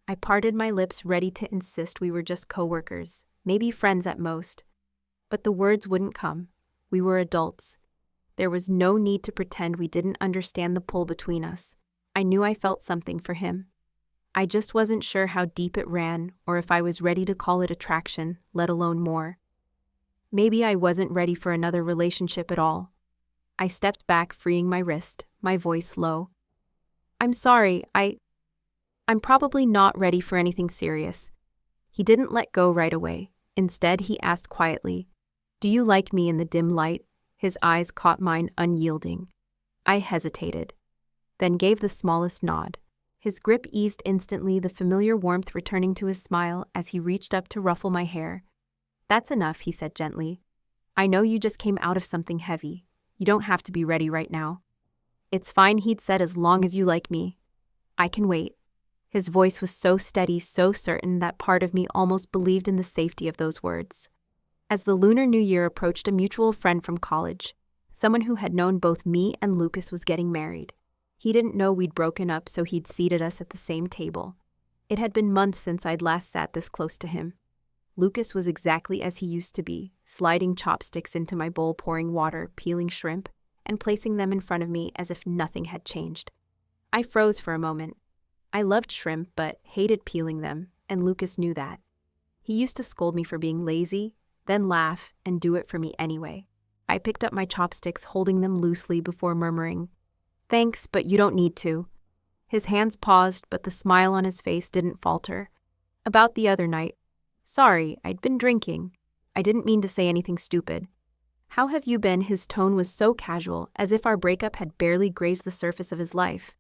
I parted my lips, ready to insist we were just coworkers, maybe friends at most. But the words wouldn't come. We were adults. There was no need to pretend we didn't understand the pull between us. I knew I felt something for him. I just wasn't sure how deep it ran, or if I was ready to call it attraction, let alone more. Maybe I wasn't ready for another relationship at all. I stepped back, freeing my wrist, my voice low. I'm sorry, I'm probably not ready for anything serious. He didn't let go right away. Instead, he asked quietly, "Do you like me in the dim light?" His eyes caught mine, unyielding. I hesitated, then gave the smallest nod. His grip eased instantly, the familiar warmth returning to his smile as he reached up to ruffle my hair. "That's enough," he said gently. "I know you just came out of something heavy. You don't have to be ready right now." "It's fine," he'd said, "as long as you like me. I can wait." His voice was so steady, so certain, that part of me almost believed in the safety of those words. As the Lunar New Year approached, a mutual friend from college, someone who had known both me and Lucas, was getting married. He didn't know we'd broken up, so he'd seated us at the same table. It had been months since I'd last sat this close to him. Lucas was exactly as he used to be, sliding chopsticks into my bowl, pouring water, peeling shrimp, and placing them in front of me as if nothing had changed. I froze for a moment. I loved shrimp but hated peeling them, and Lucas knew that. He used to scold me for being lazy, then laugh and do it for me anyway. I picked up my chopsticks, holding them loosely before murmuring, "Thanks, but you don't need to." His hands paused, but the smile on his face didn't falter. "About the other night. Sorry, I'd been drinking. I didn't mean to say anything stupid." "How have you been?" His tone was so casual, as if our breakup had barely grazed the surface of his life.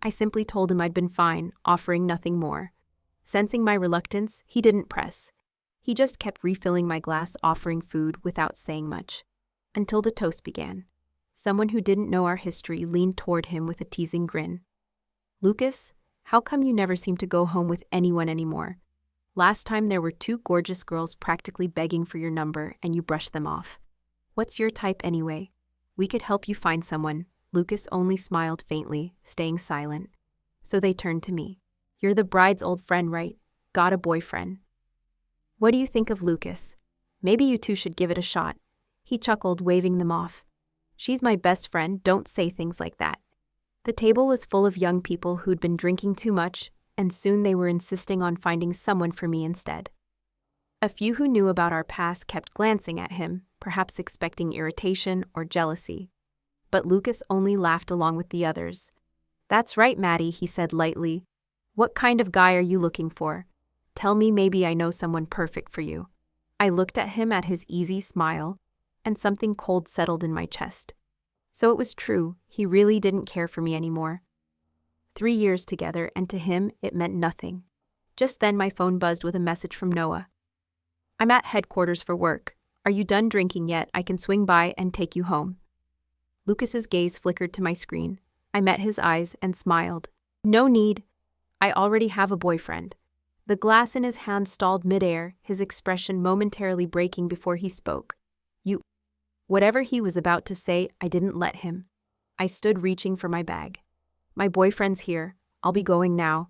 I simply told him I'd been fine, offering nothing more. Sensing my reluctance, he didn't press. He just kept refilling my glass, offering food without saying much. Until the toast began. Someone who didn't know our history leaned toward him with a teasing grin. "Lucas, how come you never seem to go home with anyone anymore? Last time there were 2 gorgeous girls practically begging for your number and you brushed them off. What's your type anyway? We could help you find someone." Lucas only smiled faintly, staying silent. So they turned to me. "You're the bride's old friend, right? Got a boyfriend. What do you think of Lucas? Maybe you two should give it a shot." He chuckled, waving them off. "She's my best friend, don't say things like that." The table was full of young people who'd been drinking too much, and soon they were insisting on finding someone for me instead. A few who knew about our past kept glancing at him, perhaps expecting irritation or jealousy. But Lucas only laughed along with the others. "That's right, Maddie," he said lightly. "What kind of guy are you looking for? Tell me, maybe I know someone perfect for you." I looked at him, at his easy smile, and something cold settled in my chest. So it was true, he really didn't care for me anymore. 3 years together, and to him, it meant nothing. Just then my phone buzzed with a message from Noah. "I'm at headquarters for work. Are you done drinking yet? I can swing by and take you home." Lucas's gaze flickered to my screen. I met his eyes and smiled. "No need. I already have a boyfriend." The glass in his hand stalled midair, his expression momentarily breaking before he spoke. "You..." Whatever he was about to say, I didn't let him. I stood reaching for my bag. "My boyfriend's here. I'll be going now."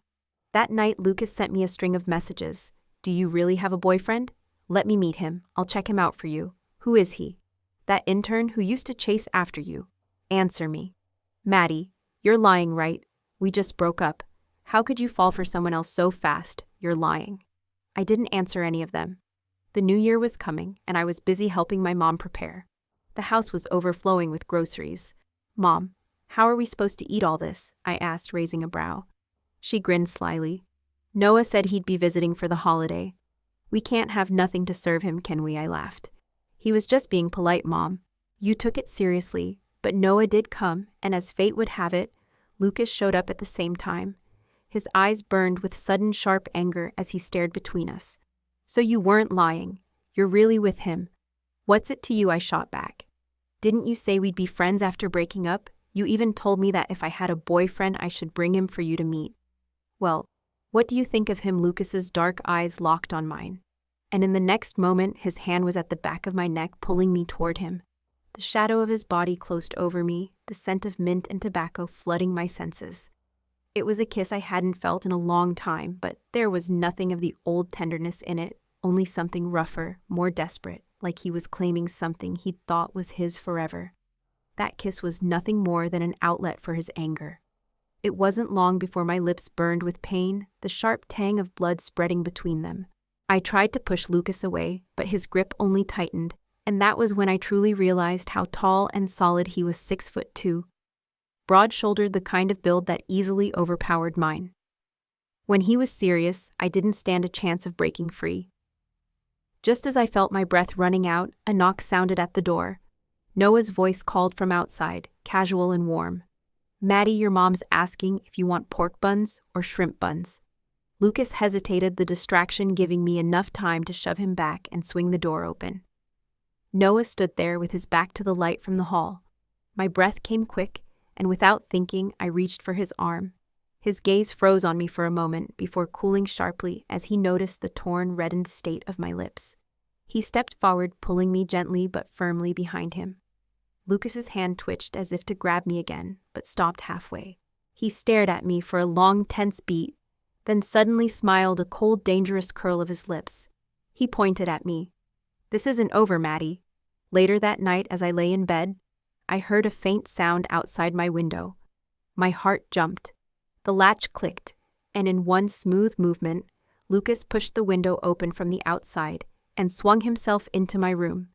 That night, Lucas sent me a string of messages. "Do you really have a boyfriend? Let me meet him. I'll check him out for you. Who is he? That intern who used to chase after you? Answer me." "Maddie, you're lying, right? We just broke up. How could you fall for someone else so fast? You're lying." I didn't answer any of them. The new year was coming, and I was busy helping my mom prepare. The house was overflowing with groceries. "Mom, how are we supposed to eat all this?" I asked, raising a brow. She grinned slyly. "Noah said he'd be visiting for the holiday. We can't have nothing to serve him, can we?" I laughed. "He was just being polite, Mom. You took it seriously." But Noah did come, and as fate would have it, Lucas showed up at the same time. His eyes burned with sudden sharp anger as he stared between us. "So you weren't lying. You're really with him." "What's it to you?" I shot back. "Didn't you say we'd be friends after breaking up? You even told me that if I had a boyfriend, I should bring him for you to meet." "Well, what do you think of him?" Lucas's dark eyes locked on mine. And in the next moment, his hand was at the back of my neck, pulling me toward him. The shadow of his body closed over me, the scent of mint and tobacco flooding my senses. It was a kiss I hadn't felt in a long time, but there was nothing of the old tenderness in it, only something rougher, more desperate, like he was claiming something he thought was his forever. That kiss was nothing more than an outlet for his anger. It wasn't long before my lips burned with pain, the sharp tang of blood spreading between them. I tried to push Lucas away, but his grip only tightened, And that was when I truly realized how tall and solid he was. 6'2", broad-shouldered, the kind of build that easily overpowered mine. When he was serious, I didn't stand a chance of breaking free. Just as I felt my breath running out, a knock sounded at the door. Noah's voice called from outside, casual and warm. "Maddie, your mom's asking if you want pork buns or shrimp buns." Lucas hesitated, the distraction giving me enough time to shove him back and swing the door open. Noah stood there with his back to the light from the hall. My breath came quick, and without thinking, I reached for his arm. His gaze froze on me for a moment before cooling sharply as he noticed the torn, reddened state of my lips. He stepped forward, pulling me gently but firmly behind him. Lucas's hand twitched as if to grab me again, but stopped halfway. He stared at me for a long, tense beat, then suddenly smiled, a cold, dangerous curl of his lips. He pointed at me. "This isn't over, Maddie." Later that night, as I lay in bed, I heard a faint sound outside my window. My heart jumped. The latch clicked, and in one smooth movement, Lucas pushed the window open from the outside and swung himself into my room.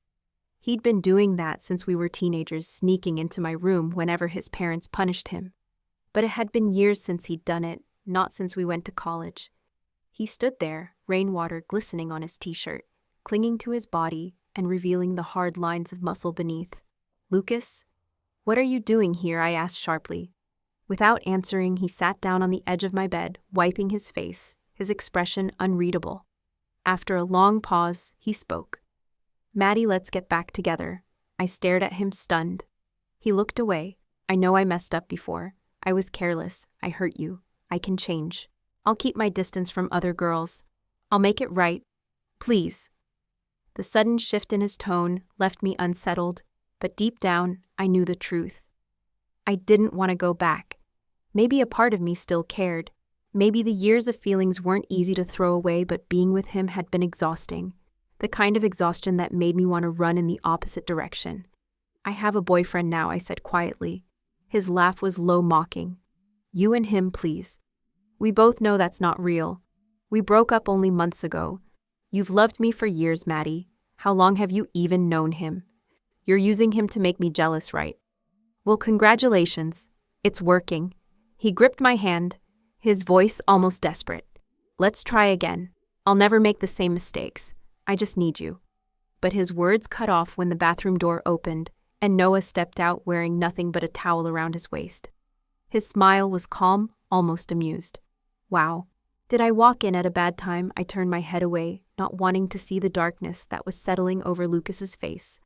He'd been doing that since we were teenagers, sneaking into my room whenever his parents punished him. But it had been years since he'd done it, not since we went to college. He stood there, rainwater glistening on his t-shirt, clinging to his body and revealing the hard lines of muscle beneath. "Lucas, what are you doing here?" I asked sharply. Without answering, he sat down on the edge of my bed, wiping his face, his expression unreadable. After a long pause, he spoke. "Maddie, let's get back together." I stared at him, stunned. He looked away. "I know I messed up before. I was careless. I hurt you. I can change. I'll keep my distance from other girls. I'll make it right. Please." The sudden shift in his tone left me unsettled, but deep down, I knew the truth. I didn't want to go back. Maybe a part of me still cared. Maybe the years of feelings weren't easy to throw away, but being with him had been exhausting. The kind of exhaustion that made me want to run in the opposite direction. "I have a boyfriend now," I said quietly. His laugh was low, mocking. "You and him, please. We both know that's not real. We broke up only months ago. You've loved me for years, Maddie. How long have you even known him? You're using him to make me jealous, right? Well, congratulations. It's working." He gripped my hand, his voice almost desperate. "Let's try again. I'll never make the same mistakes. I just need you." But his words cut off when the bathroom door opened, and Noah stepped out wearing nothing but a towel around his waist. His smile was calm, almost amused. Wow. Did I walk in at a bad time? I turned my head away, not wanting to see the darkness that was settling over Lucas's face.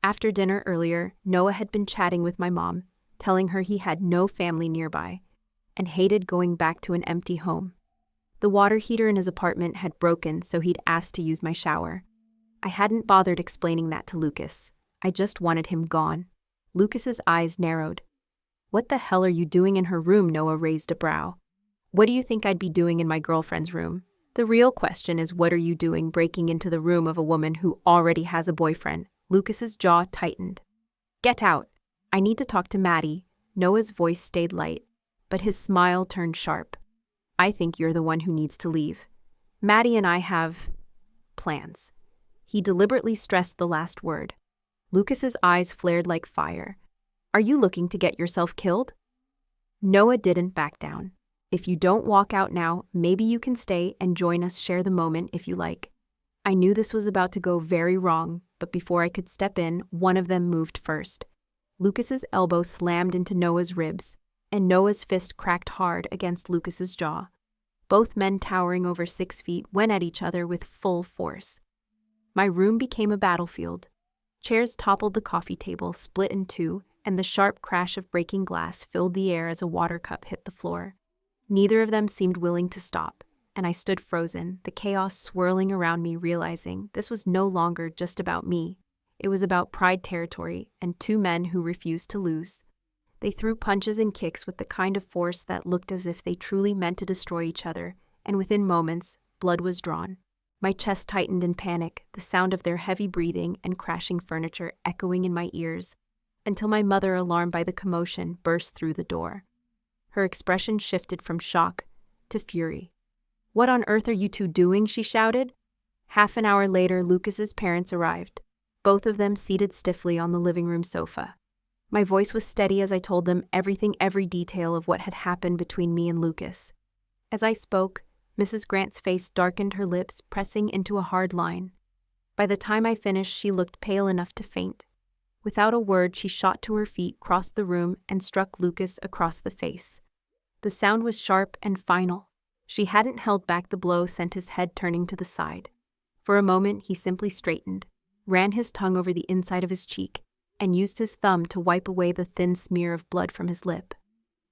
After dinner earlier, Noah had been chatting with my mom, telling her he had no family nearby and hated going back to an empty home. The water heater in his apartment had broken, so he'd asked to use my shower. I hadn't bothered explaining that to Lucas. I just wanted him gone. Lucas's eyes narrowed. "What the hell are you doing in her room?" Noah raised a brow. "What do you think I'd be doing in my girlfriend's room? The real question is, what are you doing breaking into the room of a woman who already has a boyfriend?" Lucas's jaw tightened. "Get out. I need to talk to Maddie." Noah's voice stayed light, but his smile turned sharp. "I think you're the one who needs to leave. Maddie and I have plans." He deliberately stressed the last word. Lucas's eyes flared like fire. "Are you looking to get yourself killed?" Noah didn't back down. "If you don't walk out now, maybe you can stay and join us, share the moment if you like." I knew this was about to go very wrong, but before I could step in, one of them moved first. Lucas's elbow slammed into Noah's ribs, and Noah's fist cracked hard against Lucas's jaw. Both men, towering over 6 feet, went at each other with full force. My room became a battlefield. Chairs toppled, the coffee table split in two, and the sharp crash of breaking glass filled the air as a water cup hit the floor. Neither of them seemed willing to stop, and I stood frozen, the chaos swirling around me, realizing this was no longer just about me. It was about pride territory and two men who refused to lose. They threw punches and kicks with the kind of force that looked as if they truly meant to destroy each other, and within moments, blood was drawn. My chest tightened in panic, the sound of their heavy breathing and crashing furniture echoing in my ears, until my mother, alarmed by the commotion, burst through the door. Her expression shifted from shock to fury. "What on earth are you two doing?" she shouted. Half an hour later, Lucas's parents arrived. both of them seated stiffly on the living room sofa. My voice was steady as I told them every detail of what had happened between me and Lucas. As I spoke, Mrs. Grant's face darkened, her lips pressing into a hard line. By the time I finished, she looked pale enough to faint. Without a word, she shot to her feet, crossed the room, and struck Lucas across the face. The sound was sharp and final. She hadn't held back the blow, sent his head turning to the side. For a moment, he simply straightened, ran his tongue over the inside of his cheek, and used his thumb to wipe away the thin smear of blood from his lip.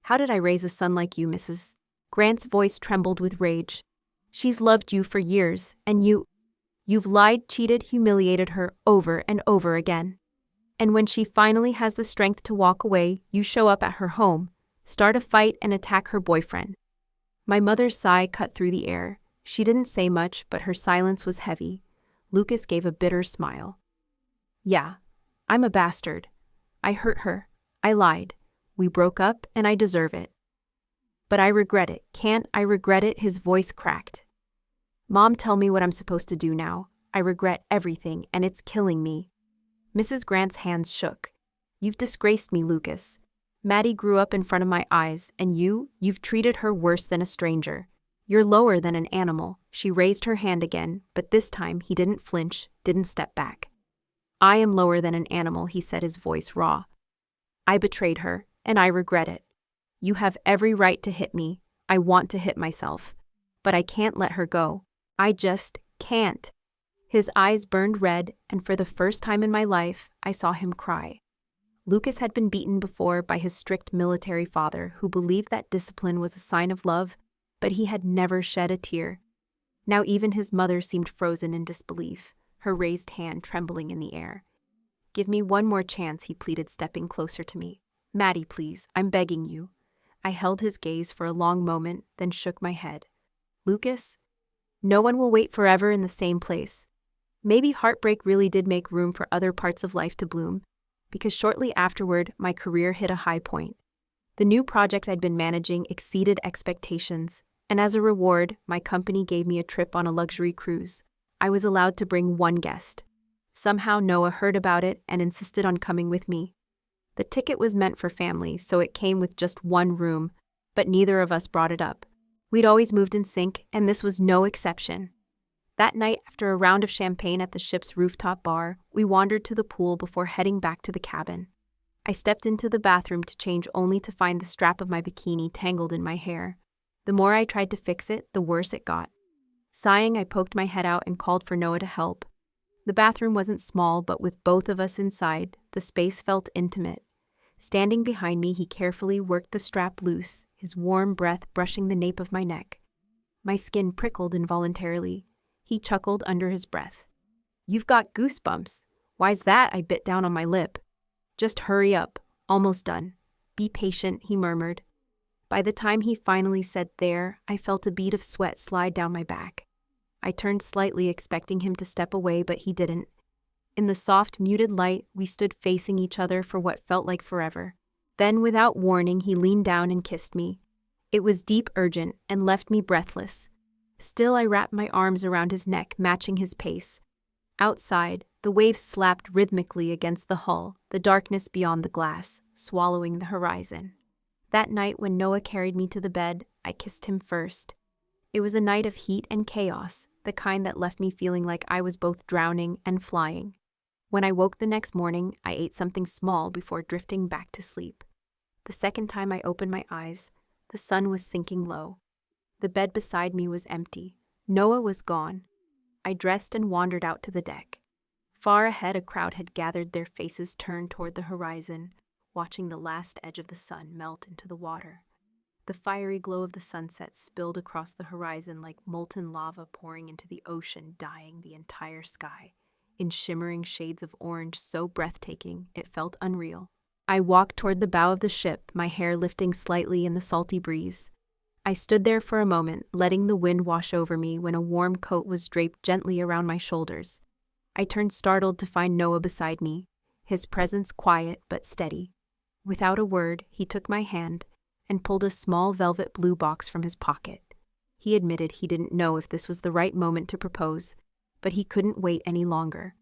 "How did I raise a son like you, Mrs.?" Grant's voice trembled with rage. "She's loved you for years, and you've lied, cheated, humiliated her over and over again. And when she finally has the strength to walk away, you show up at her home, start a fight, and attack her boyfriend." My mother's sigh cut through the air. She didn't say much, but her silence was heavy. Lucas gave a bitter smile. "Yeah, I'm a bastard. I hurt her. I lied. We broke up, and I deserve it. But I regret it. Can't I regret it?" His voice cracked. "Mom, tell me what I'm supposed to do now. I regret everything, and it's killing me." Mrs. Grant's hands shook. "You've disgraced me, Lucas. Maddie grew up in front of my eyes, and you've treated her worse than a stranger. You're lower than an animal." She raised her hand again, but this time he didn't flinch, didn't step back. "I am lower than an animal," he said, his voice raw. "I betrayed her, and I regret it. You have every right to hit me. I want to hit myself. But I can't let her go. I just can't." His eyes burned red, and for the first time in my life, I saw him cry. Lucas had been beaten before by his strict military father, who believed that discipline was a sign of love, but he had never shed a tear. Now even his mother seemed frozen in disbelief, her raised hand trembling in the air. "Give me one more chance," he pleaded, stepping closer to me. "Maddie, please, I'm begging you." I held his gaze for a long moment, then shook my head. "Lucas, no one will wait forever in the same place. Maybe heartbreak really did make room for other parts of life to bloom, because shortly afterward, my career hit a high point. The new project I'd been managing exceeded expectations, and as a reward, my company gave me a trip on a luxury cruise. I was allowed to bring one guest. Somehow Noah heard about it and insisted on coming with me. The ticket was meant for family, so it came with just one room, but neither of us brought it up. We'd always moved in sync, and this was no exception. That night, after a round of champagne at the ship's rooftop bar, we wandered to the pool before heading back to the cabin. I stepped into the bathroom to change, only to find the strap of my bikini tangled in my hair. The more I tried to fix it, the worse it got. Sighing, I poked my head out and called for Noah to help. The bathroom wasn't small, but with both of us inside, the space felt intimate. Standing behind me, he carefully worked the strap loose, his warm breath brushing the nape of my neck. My skin prickled involuntarily. He chuckled under his breath. "You've got goosebumps." "Why's that?" I bit down on my lip. "Just hurry up. Almost done. Be patient," he murmured. By the time he finally said "there," I felt a bead of sweat slide down my back. I turned slightly, expecting him to step away, but he didn't. In the soft, muted light, we stood facing each other for what felt like forever. Then, without warning, he leaned down and kissed me. It was deep, urgent, and left me breathless. Still, I wrapped my arms around his neck, matching his pace. Outside, the waves slapped rhythmically against the hull, the darkness beyond the glass, swallowing the horizon. That night, when Noah carried me to the bed, I kissed him first. It was a night of heat and chaos, the kind that left me feeling like I was both drowning and flying. When I woke the next morning, I ate something small before drifting back to sleep. The second time I opened my eyes, the sun was sinking low. The bed beside me was empty. Noah was gone. I dressed and wandered out to the deck. Far ahead, a crowd had gathered, their faces turned toward the horizon, watching the last edge of the sun melt into the water. The fiery glow of the sunset spilled across the horizon like molten lava pouring into the ocean, dyeing the entire sky, in shimmering shades of orange so breathtaking it felt unreal. I walked toward the bow of the ship, my hair lifting slightly in the salty breeze. I stood there for a moment, letting the wind wash over me when a warm coat was draped gently around my shoulders. I turned startled to find Noah beside me, his presence quiet but steady. Without a word, he took my hand and pulled a small velvet blue box from his pocket. He admitted he didn't know if this was the right moment to propose, but he couldn't wait any longer.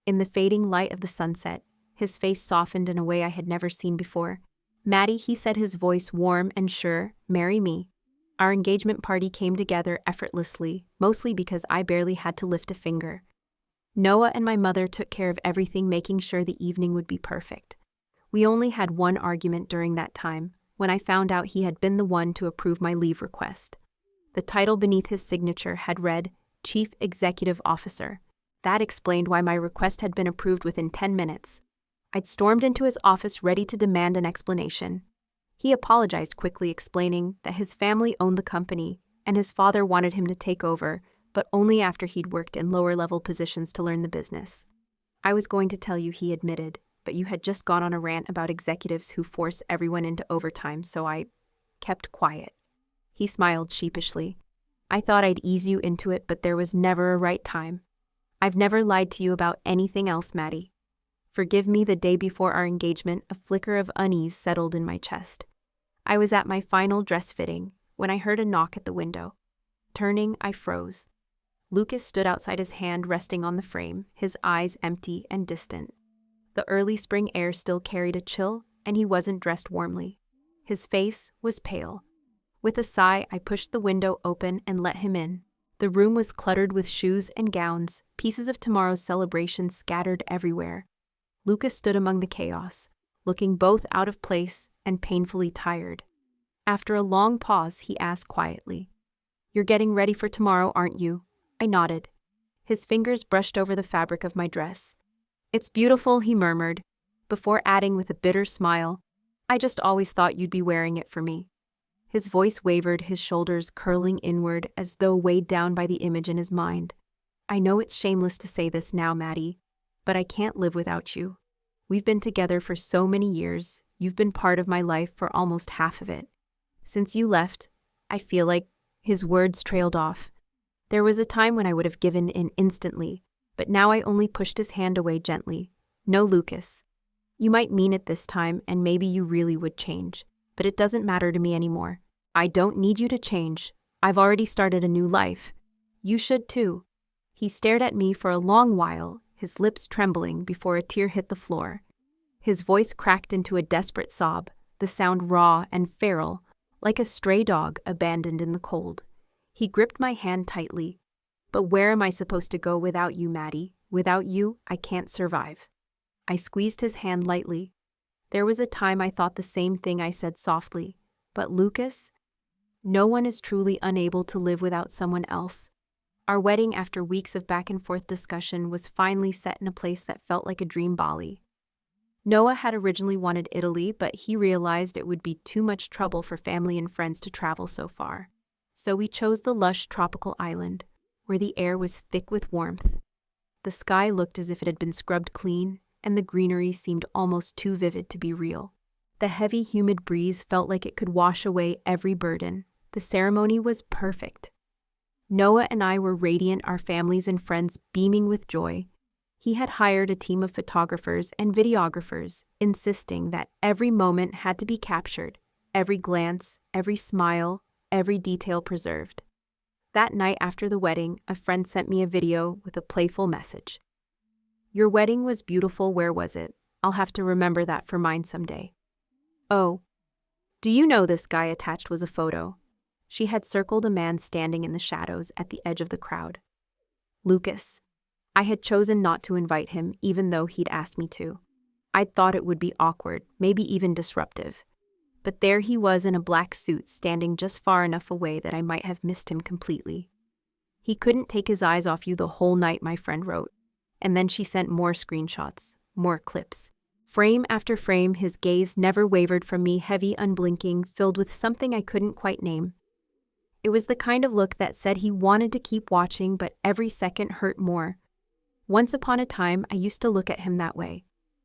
In the fading light of the sunset, his face softened in a way I had never seen before. "Maddie," he said, his voice warm and sure, "marry me." Our engagement party came together effortlessly, mostly because I barely had to lift a finger. Noah and my mother took care of everything, making sure the evening would be perfect. We only had one argument during that time, when I found out he had been the one to approve my leave request. The title beneath his signature had read, Chief Executive Officer. That explained why my request had been approved within 10 minutes. I'd stormed into his office ready to demand an explanation. He apologized quickly, explaining that his family owned the company and his father wanted him to take over, but only after he'd worked in lower-level positions to learn the business. "I was going to tell you," he admitted, "but you had just gone on a rant about executives who force everyone into overtime, so I kept quiet." He smiled sheepishly. "I thought I'd ease you into it, but there was never a right time. I've never lied to you about anything else, Maddie. Forgive me." The day before our engagement, a flicker of unease settled in my chest. I was at my final dress fitting when I heard a knock at the window. Turning, I froze. Lucas stood outside, his hand resting on the frame, his eyes empty and distant. The early spring air still carried a chill, and he wasn't dressed warmly. His face was pale. With a sigh, I pushed the window open and let him in. The room was cluttered with shoes and gowns, pieces of tomorrow's celebration scattered everywhere. Lucas stood among the chaos, looking both out of place and painfully tired. After a long pause, he asked quietly, "You're getting ready for tomorrow, aren't you?" I nodded. His fingers brushed over the fabric of my dress. "It's beautiful," he murmured, before adding with a bitter smile, "I just always thought you'd be wearing it for me." His voice wavered, his shoulders curling inward as though weighed down by the image in his mind. "I know it's shameless to say this now, Maddie, but I can't live without you. We've been together for so many years. You've been part of my life for almost half of it. Since you left, I feel like..." His words trailed off. There was a time when I would have given in instantly, but now I only pushed his hand away gently. "No, Lucas. You might mean it this time, and maybe you really would change, but it doesn't matter to me anymore. I don't need you to change. I've already started a new life. You should too." He stared at me for a long while, his lips trembling before a tear hit the floor. His voice cracked into a desperate sob, the sound raw and feral, like a stray dog abandoned in the cold. He gripped my hand tightly. "But where am I supposed to go without you, Maddie? Without you, I can't survive." I squeezed his hand lightly. There was a time I thought the same thing. I said softly, "But Lucas, no one is truly unable to live without someone else." Our wedding, after weeks of back-and-forth discussion, was finally set in a place that felt like a dream. Bali. Noah had originally wanted Italy, but he realized it would be too much trouble for family and friends to travel so far. So we chose the lush tropical island, where the air was thick with warmth. The sky looked as if it had been scrubbed clean, and the greenery seemed almost too vivid to be real. The heavy, humid breeze felt like it could wash away every burden. The ceremony was perfect. Noah and I were radiant, our families and friends beaming with joy. He had hired a team of photographers and videographers, insisting that every moment had to be captured, every glance, every smile, every detail preserved. That night after the wedding, a friend sent me a video with a playful message. "Your wedding was beautiful. Where was it? I'll have to remember that for mine someday." "Oh, do you know this guy?" Attached was a photo. She had circled a man standing in the shadows at the edge of the crowd. Lucas. I had chosen not to invite him, even though he'd asked me to. I'd thought it would be awkward, maybe even disruptive. But there he was in a black suit, standing just far enough away that I might have missed him completely. "He couldn't take his eyes off you the whole night," my friend wrote. And then she sent more screenshots, more clips. Frame after frame, his gaze never wavered from me, heavy, unblinking, filled with something I couldn't quite name. It was the kind of look that said he wanted to keep watching, but every second hurt more. Once upon a time, I used to look at him that way.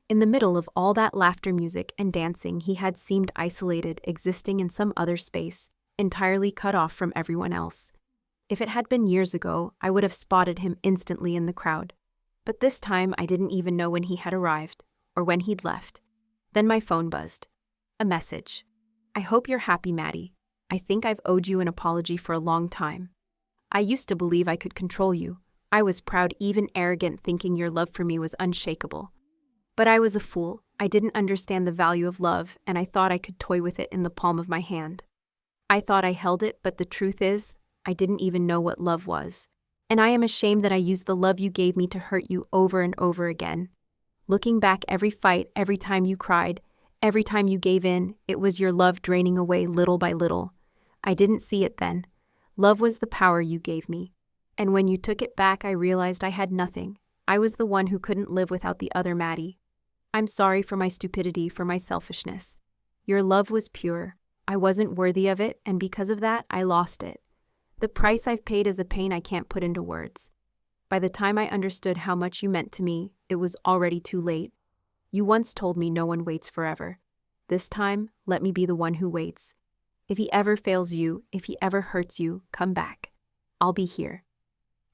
In the middle of all that laughter, music, and dancing, he had seemed isolated, existing in some other space, entirely cut off from everyone else. If it had been years ago, I would have spotted him instantly in the crowd. But this time, I didn't even know when he had arrived, or when he'd left. Then my phone buzzed. A message. "I hope you're happy, Maddie. I think I've owed you an apology for a long time. I used to believe I could control you. I was proud, even arrogant, thinking your love for me was unshakable. But I was a fool. I didn't understand the value of love, and I thought I could toy with it in the palm of my hand. I thought I held it, but the truth is, I didn't even know what love was. And I am ashamed that I used the love you gave me to hurt you over and over again. Looking back, every fight, every time you cried, every time you gave in, it was your love draining away little by little. I didn't see it then. Love was the power you gave me. And when you took it back, I realized I had nothing. I was the one who couldn't live without the other Maddie. I'm sorry for my stupidity, for my selfishness. Your love was pure. I wasn't worthy of it, and because of that, I lost it. The price I've paid is a pain I can't put into words. By the time I understood how much you meant to me, it was already too late. You once told me no one waits forever. This time, let me be the one who waits. If he ever fails you, if he ever hurts you, come back. I'll be here.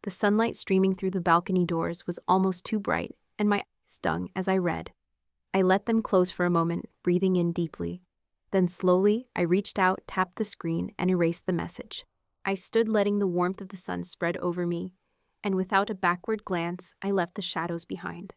The sunlight streaming through the balcony doors was almost too bright, and my eyes stung as I read. I let them close for a moment, breathing in deeply. Then slowly, I reached out, tapped the screen, and erased the message. I stood letting the warmth of the sun spread over me, and without a backward glance, I left the shadows behind.